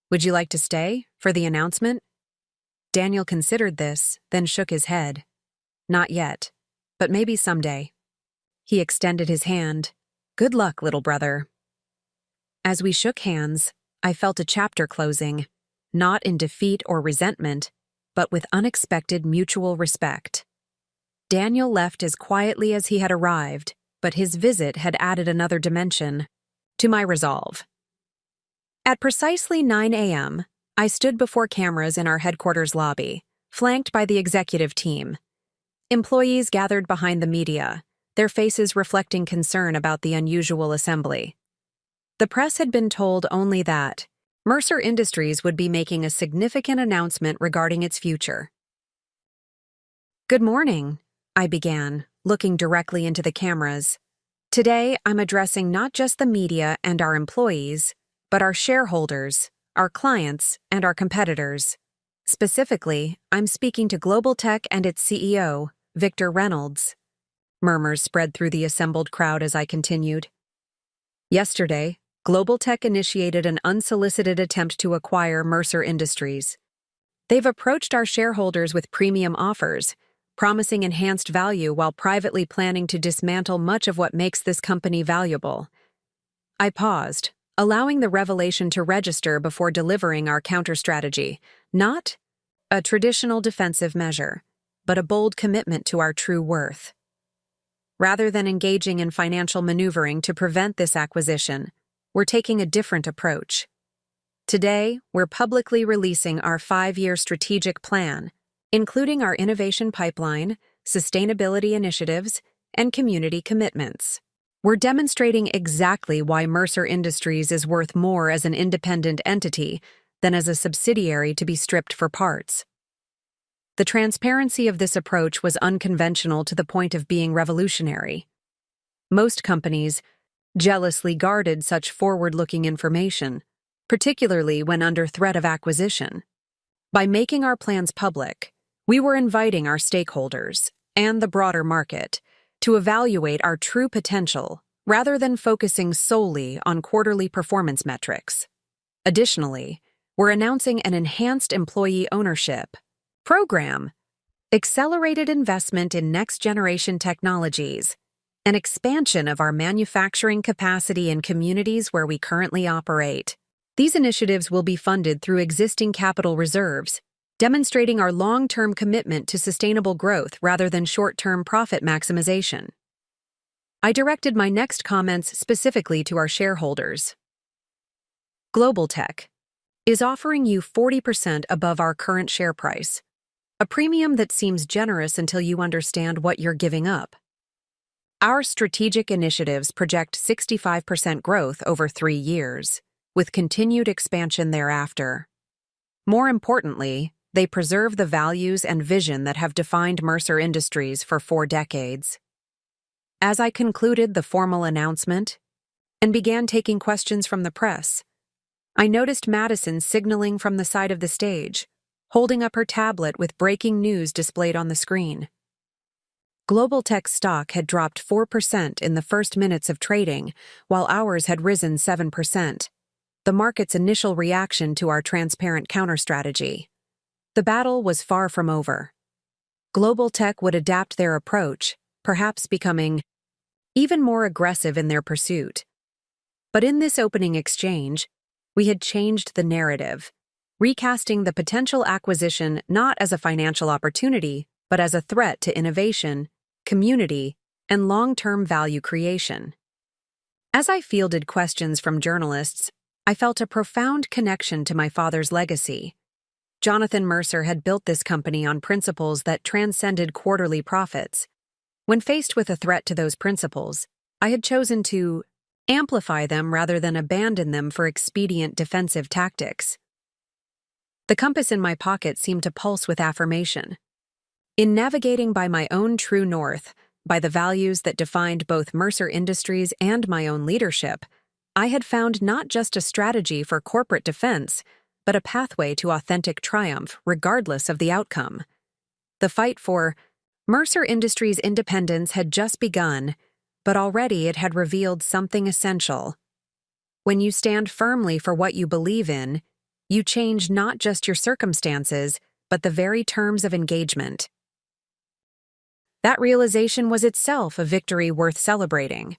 Would you like to stay for the announcement? Daniel considered this, then shook his head. Not yet, but maybe someday. He extended his hand. Good luck, little brother. As we shook hands, I felt a chapter closing, not in defeat or resentment, but with unexpected mutual respect. Daniel left as quietly as he had arrived, but his visit had added another dimension to my resolve. At precisely 9 a.m., I stood before cameras in our headquarters lobby, flanked by the executive team. Employees gathered behind the media, their faces reflecting concern about the unusual assembly. The press had been told only that Mercer Industries would be making a significant announcement regarding its future. Good morning, I began, looking directly into the cameras. Today, I'm addressing not just the media and our employees, but our shareholders, our clients, and our competitors. Specifically, I'm speaking to Global Tech and its CEO, Victor Reynolds. Murmurs spread through the assembled crowd as I continued. Yesterday, Global Tech initiated an unsolicited attempt to acquire Mercer Industries. They've approached our shareholders with premium offers, promising enhanced value while privately planning to dismantle much of what makes this company valuable. I paused, allowing the revelation to register before delivering our counter-strategy, not a traditional defensive measure, but a bold commitment to our true worth. Rather than engaging in financial maneuvering to prevent this acquisition, we're taking a different approach. Today, we're publicly releasing our 5-year strategic plan, including our innovation pipeline, sustainability initiatives, and community commitments. We're demonstrating exactly why Mercer Industries is worth more as an independent entity than as a subsidiary to be stripped for parts. The transparency of this approach was unconventional to the point of being revolutionary. Most companies jealously guarded such forward-looking information, particularly when under threat of acquisition. By making our plans public, we were inviting our stakeholders and the broader market to evaluate our true potential rather than focusing solely on quarterly performance metrics. Additionally, we're announcing an enhanced employee ownership program, accelerated investment in next-generation technologies, an expansion of our manufacturing capacity in communities where we currently operate. These initiatives will be funded through existing capital reserves, demonstrating our long-term commitment to sustainable growth rather than short-term profit maximization. I directed my next comments specifically to our shareholders. Global Tech is offering you 40% above our current share price, a premium that seems generous until you understand what you're giving up. Our strategic initiatives project 65% growth over 3 years, with continued expansion thereafter. More importantly, they preserve the values and vision that have defined Mercer Industries for 4 decades. As I concluded the formal announcement and began taking questions from the press, I noticed Madison signaling from the side of the stage, holding up her tablet with breaking news displayed on the screen. Global Tech stock had dropped 4% in the first minutes of trading, while ours had risen 7%, the market's initial reaction to our transparent counter-strategy. The battle was far from over. Global Tech would adapt their approach, perhaps becoming even more aggressive in their pursuit. But in this opening exchange, we had changed the narrative, recasting the potential acquisition not as a financial opportunity, but as a threat to innovation, community, and long-term value creation. As I fielded questions from journalists, I felt a profound connection to my father's legacy. Jonathan Mercer had built this company on principles that transcended quarterly profits. When faced with a threat to those principles, I had chosen to amplify them rather than abandon them for expedient defensive tactics. The compass in my pocket seemed to pulse with affirmation. In navigating by my own true north, by the values that defined both Mercer Industries and my own leadership, I had found not just a strategy for corporate defense, but a pathway to authentic triumph regardless of the outcome. The fight for Mercer Industries' independence had just begun, but already it had revealed something essential. When you stand firmly for what you believe in, you change not just your circumstances, but the very terms of engagement. That realization was itself a victory worth celebrating.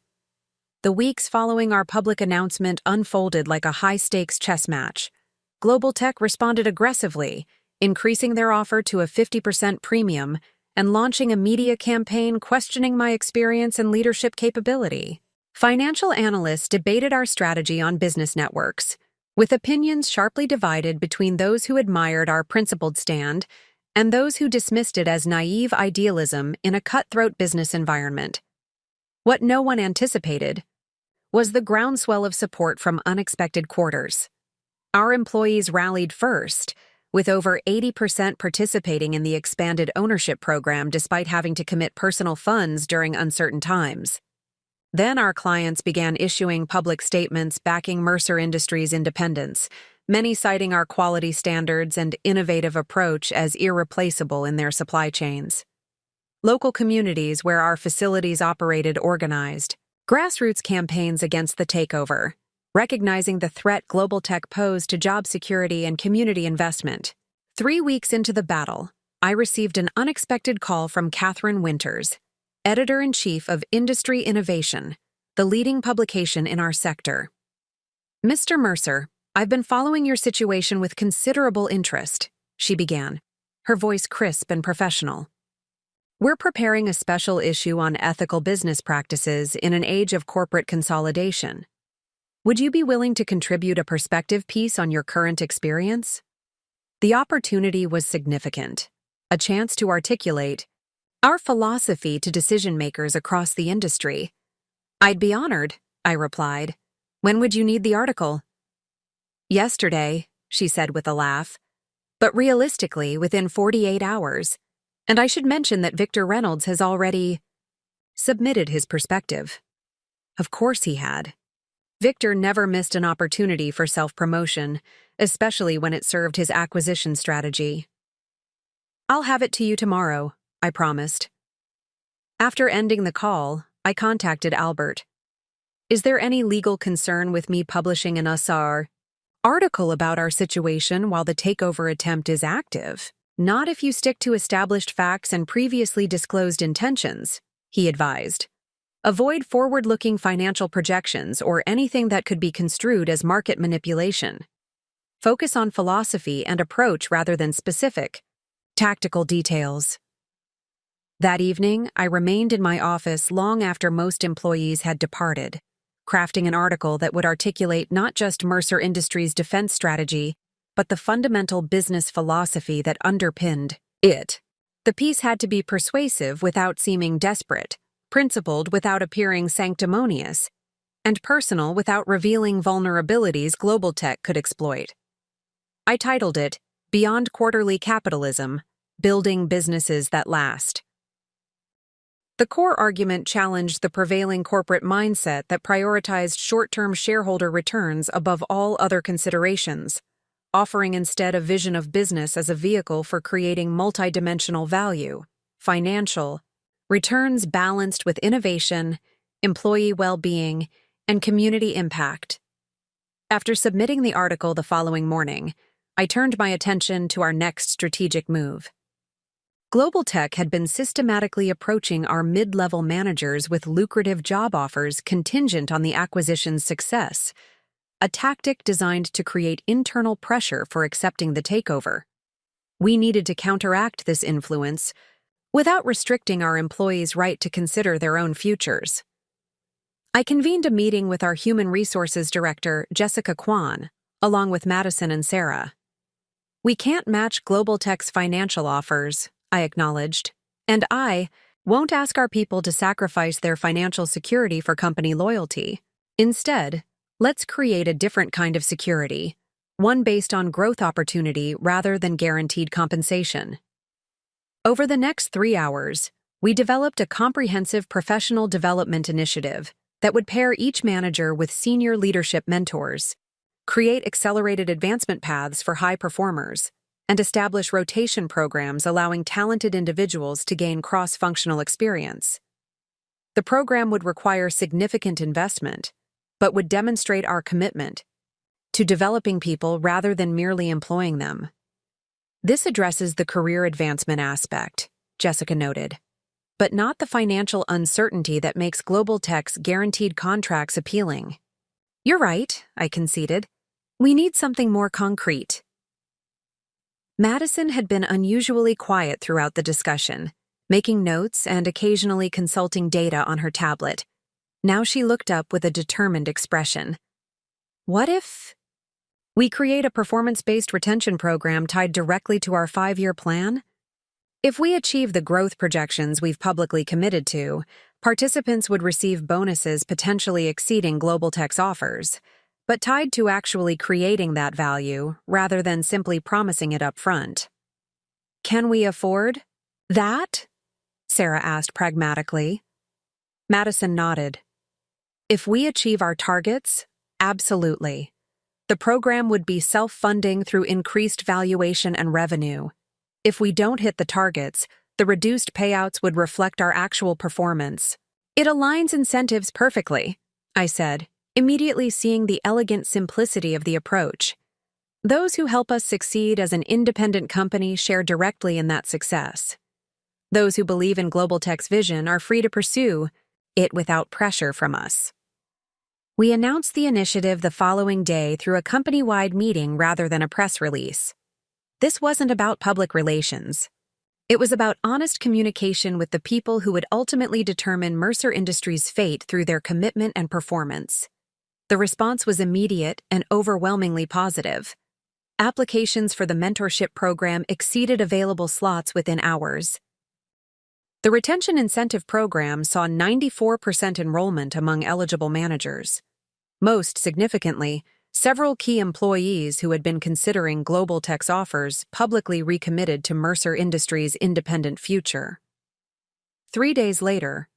The weeks following our public announcement unfolded like a high-stakes chess match. Global Tech responded aggressively, increasing their offer to a 50% premium and launching a media campaign questioning my experience and leadership capability. Financial analysts debated our strategy on business networks, with opinions sharply divided between those who admired our principled stand and those who dismissed it as naive idealism in a cutthroat business environment. What no one anticipated was the groundswell of support from unexpected quarters. Our employees rallied first, with over 80% participating in the expanded ownership program despite having to commit personal funds during uncertain times. Then our clients began issuing public statements backing Mercer Industries' independence, many citing our quality standards and innovative approach as irreplaceable in their supply chains. Local communities where our facilities operated organized grassroots campaigns against the takeover, recognizing the threat Global Tech posed to job security and community investment. 3 weeks into the battle, I received an unexpected call from Catherine Winters, Editor-in-Chief of Industry Innovation, the leading publication in our sector. "Mr. Mercer, I've been following your situation with considerable interest," she began, her voice crisp and professional. "We're preparing a special issue on ethical business practices in an age of corporate consolidation. Would you be willing to contribute a perspective piece on your current experience?" The opportunity was significant, a chance to articulate our philosophy to decision-makers across the industry. "I'd be honored," I replied. "When would you need the article?" "Yesterday," she said with a laugh, "but realistically within 48 hours. And I should mention that Victor Reynolds has already submitted his perspective." Of course he had. Victor never missed an opportunity for self-promotion, especially when it served his acquisition strategy. "I'll have it to you tomorrow," I promised. After ending the call, I contacted Albert. "Is there any legal concern with me publishing an USAR article about our situation while the takeover attempt is active?" "Not if you stick to established facts and previously disclosed intentions," he advised. "Avoid forward-looking financial projections or anything that could be construed as market manipulation. Focus on philosophy and approach rather than specific, tactical details." That evening, I remained in my office long after most employees had departed, crafting an article that would articulate not just Mercer Industries' defense strategy, but the fundamental business philosophy that underpinned it. The piece had to be persuasive without seeming desperate, principled without appearing sanctimonious, and personal without revealing vulnerabilities Global Tech could exploit. I titled it, "Beyond Quarterly Capitalism: Building Businesses That Last." The core argument challenged the prevailing corporate mindset that prioritized short-term shareholder returns above all other considerations, offering instead a vision of business as a vehicle for creating multidimensional value, financial returns balanced with innovation, employee well-being, and community impact. After submitting the article the following morning, I turned my attention to our next strategic move. Global Tech had been systematically approaching our mid-level managers with lucrative job offers contingent on the acquisition's success, a tactic designed to create internal pressure for accepting the takeover. We needed to counteract this influence without restricting our employees' right to consider their own futures. I convened a meeting with our Human Resources Director, Jessica Kwan, along with Madison and Sarah. "We can't match Global Tech's financial offers," I acknowledged, "and I won't ask our people to sacrifice their financial security for company loyalty. Instead, let's create a different kind of security, one based on growth opportunity rather than guaranteed compensation." Over the next 3 hours, we developed a comprehensive professional development initiative that would pair each manager with senior leadership mentors, create accelerated advancement paths for high performers, and establish rotation programs allowing talented individuals to gain cross-functional experience. The program would require significant investment, but would demonstrate our commitment to developing people rather than merely employing them. This addresses the career advancement aspect, Jessica noted, but not the financial uncertainty that makes global tech's guaranteed contracts appealing. You're right, I conceded. We need something more concrete. Madison had been unusually quiet throughout the discussion, making notes and occasionally consulting data on her tablet. Now she looked up with a determined expression. What if we create a performance-based retention program tied directly to our 5-year plan? If we achieve the growth projections we've publicly committed to, participants would receive bonuses potentially exceeding Global Tech's offers, but tied to actually creating that value rather than simply promising it up front. Can we afford that? Sarah asked pragmatically. Madison nodded. If we achieve our targets, absolutely. The program would be self-funding through increased valuation and revenue. If we don't hit the targets, the reduced payouts would reflect our actual performance. It aligns incentives perfectly, I said, immediately seeing the elegant simplicity of the approach. Those who help us succeed as an independent company share directly in that success. Those who believe in Global Tech's vision are free to pursue it without pressure from us. We announced the initiative the following day through a company-wide meeting rather than a press release. This wasn't about public relations. It was about honest communication with the people who would ultimately determine Mercer Industries' fate through their commitment and performance. The response was immediate and overwhelmingly positive. Applications for the mentorship program exceeded available slots within hours. The retention incentive program saw 94% enrollment among eligible managers. Most significantly, several key employees who had been considering Global Tech's offers publicly recommitted to Mercer Industries' independent future. 3 days later,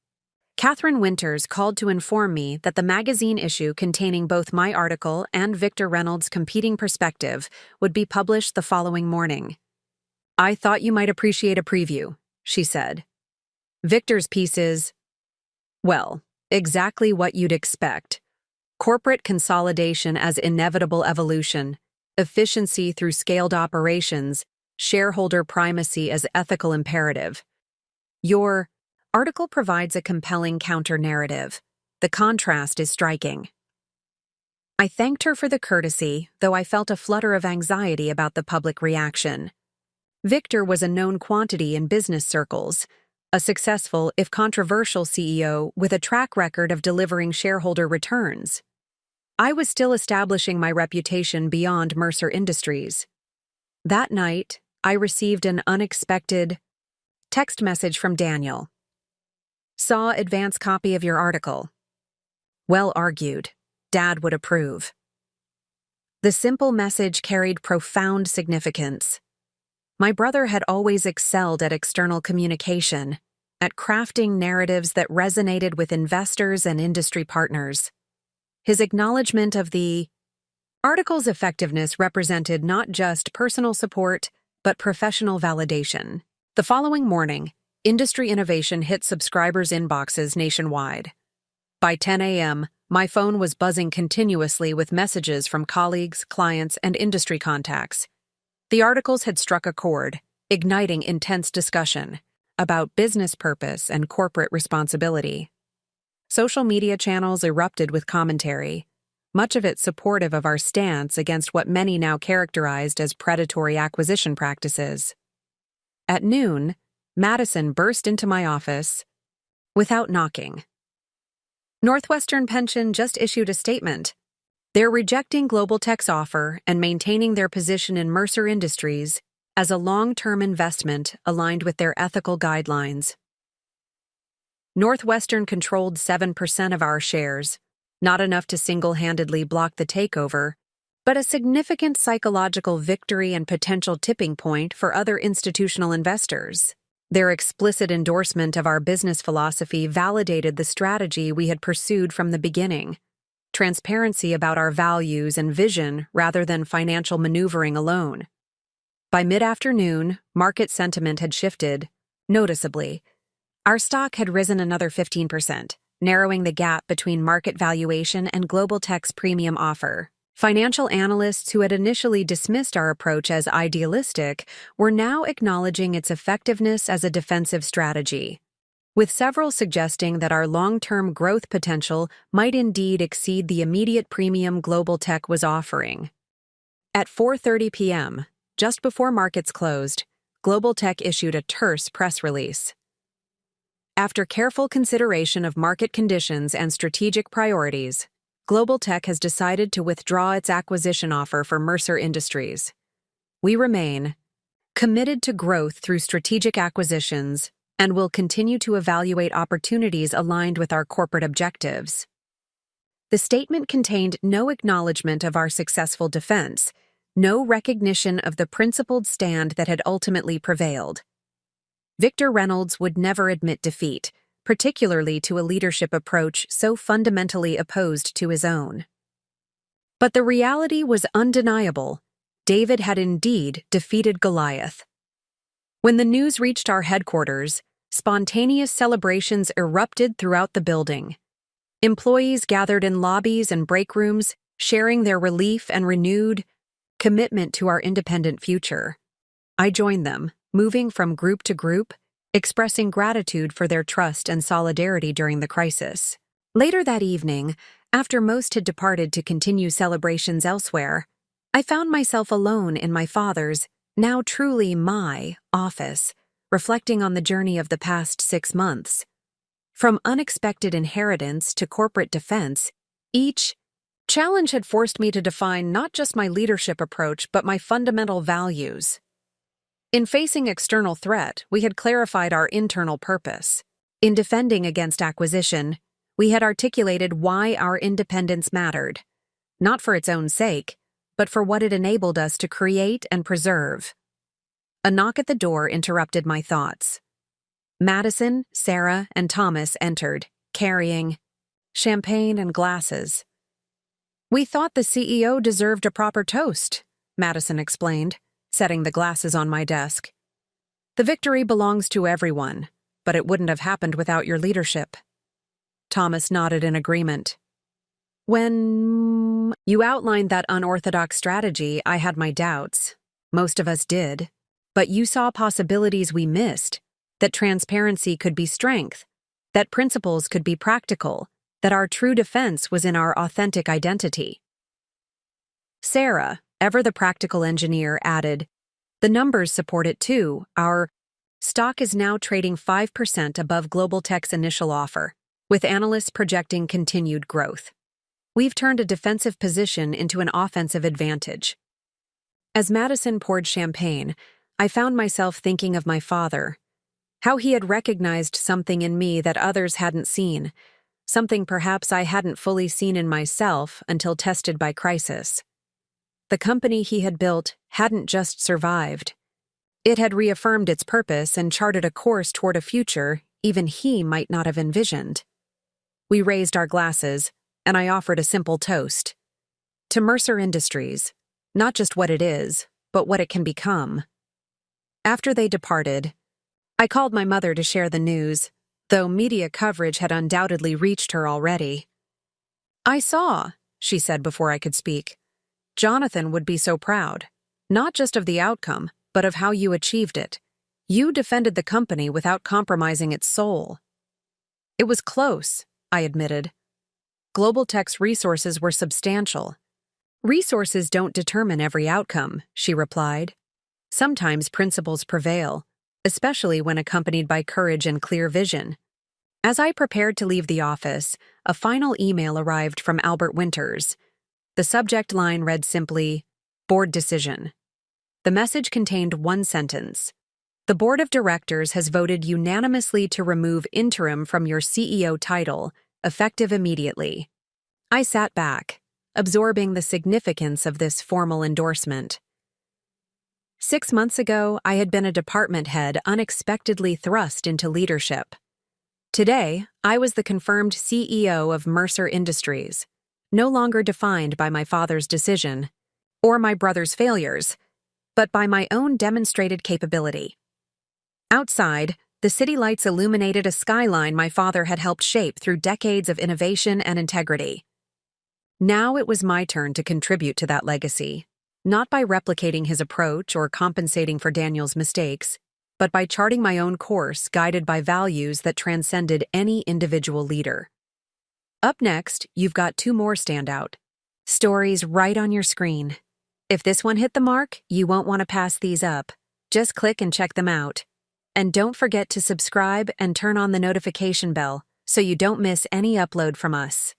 Catherine Winters called to inform me that the magazine issue containing both my article and Victor Reynolds' competing perspective would be published the following morning. I thought you might appreciate a preview, she said. Victor's piece is, well, exactly what you'd expect. Corporate consolidation as inevitable evolution, efficiency through scaled operations, shareholder primacy as ethical imperative. Your article provides a compelling counter-narrative. The contrast is striking. I thanked her for the courtesy, though I felt a flutter of anxiety about the public reaction. Victor was a known quantity in business circles, a successful, if controversial CEO with a track record of delivering shareholder returns. I was still establishing my reputation beyond Mercer Industries. That night, I received an unexpected text message from Daniel. Saw advance copy of your article. Well argued. Dad would approve. The simple message carried profound significance. My brother had always excelled at external communication, at crafting narratives that resonated with investors and industry partners. His acknowledgement of the article's effectiveness represented not just personal support, but professional validation. The following morning, Industry Innovation hit subscribers' inboxes nationwide. By 10 a.m., my phone was buzzing continuously with messages from colleagues, clients, and industry contacts. The articles had struck a chord, igniting intense discussion about business purpose and corporate responsibility. Social media channels erupted with commentary, much of it supportive of our stance against what many now characterized as predatory acquisition practices. At noon, Madison burst into my office without knocking. Northwestern Pension just issued a statement. They're rejecting Global Tech's offer and maintaining their position in Mercer Industries as a long-term investment aligned with their ethical guidelines. Northwestern controlled 7% of our shares, not enough to single-handedly block the takeover, but a significant psychological victory and potential tipping point for other institutional investors. Their explicit endorsement of our business philosophy validated the strategy we had pursued from the beginning. Transparency about our values and vision rather than financial maneuvering alone. By mid-afternoon, market sentiment had shifted, noticeably. Our stock had risen another 15%, narrowing the gap between market valuation and Global Tech's premium offer. Financial analysts who had initially dismissed our approach as idealistic were now acknowledging its effectiveness as a defensive strategy, with several suggesting that our long-term growth potential might indeed exceed the immediate premium global tech was offering. At 4:30 p.m., just before markets closed, Global Tech issued a terse press release. After careful consideration of market conditions and strategic priorities, Global Tech has decided to withdraw its acquisition offer for Mercer Industries. We remain committed to growth through strategic acquisitions and will continue to evaluate opportunities aligned with our corporate objectives. The statement contained no acknowledgement of our successful defense, no recognition of the principled stand that had ultimately prevailed. Victor Reynolds would never admit defeat, particularly to a leadership approach so fundamentally opposed to his own. But the reality was undeniable. David had indeed defeated Goliath. When the news reached our headquarters, spontaneous celebrations erupted throughout the building. Employees gathered in lobbies and break rooms, sharing their relief and renewed commitment to our independent future. I joined them, moving from group to group, expressing gratitude for their trust and solidarity during the crisis. Later that evening, after most had departed to continue celebrations elsewhere, I found myself alone in my father's, now truly my, office, reflecting on the journey of the past 6 months. From unexpected inheritance to corporate defense, each challenge had forced me to define not just my leadership approach but my fundamental values. In facing external threat, we had clarified our internal purpose. In defending against acquisition, we had articulated why our independence mattered, not for its own sake, but for what it enabled us to create and preserve. A knock at the door interrupted my thoughts. Madison, Sarah, and Thomas entered, carrying champagne and glasses. "We thought the CEO deserved a proper toast," Madison explained, setting the glasses on my desk. "The victory belongs to everyone, but it wouldn't have happened without your leadership." Thomas nodded in agreement. "When you outlined that unorthodox strategy, I had my doubts. Most of us did. But you saw possibilities we missed, that transparency could be strength, that principles could be practical, that our true defense was in our authentic identity." Sarah, ever the practical engineer, added, "The numbers support it too. Our stock is now trading 5% above Global Tech's initial offer, with analysts projecting continued growth. We've turned a defensive position into an offensive advantage." As Madison poured champagne, I found myself thinking of my father, how he had recognized something in me that others hadn't seen, something perhaps I hadn't fully seen in myself until tested by crisis. The company he had built hadn't just survived. It had reaffirmed its purpose and charted a course toward a future even he might not have envisioned. We raised our glasses, and I offered a simple toast. To Mercer Industries, not just what it is, but what it can become. After they departed, I called my mother to share the news, though media coverage had undoubtedly reached her already. "I saw," she said before I could speak. "Jonathan would be so proud, not just of the outcome, but of how you achieved it. You defended the company without compromising its soul." "It was close," I admitted. "Global Tech's resources were substantial." "Resources don't determine every outcome," she replied. "Sometimes principles prevail, especially when accompanied by courage and clear vision." As I prepared to leave the office, a final email arrived from Albert Winters. The subject line read simply, "Board decision." The message contained one sentence. "The board of directors has voted unanimously to remove interim from your CEO title, effective immediately." I sat back, absorbing the significance of this formal endorsement. 6 months ago, I had been a department head unexpectedly thrust into leadership. Today, I was the confirmed CEO of Mercer Industries, no longer defined by my father's decision or my brother's failures, but by my own demonstrated capability. Outside, the city lights illuminated a skyline my father had helped shape through decades of innovation and integrity. Now it was my turn to contribute to that legacy, not by replicating his approach or compensating for Daniel's mistakes, but by charting my own course guided by values that transcended any individual leader. Up next, you've got two more standout stories right on your screen. If this one hit the mark, you won't want to pass these up. Just click and check them out. And don't forget to subscribe and turn on the notification bell so you don't miss any upload from us.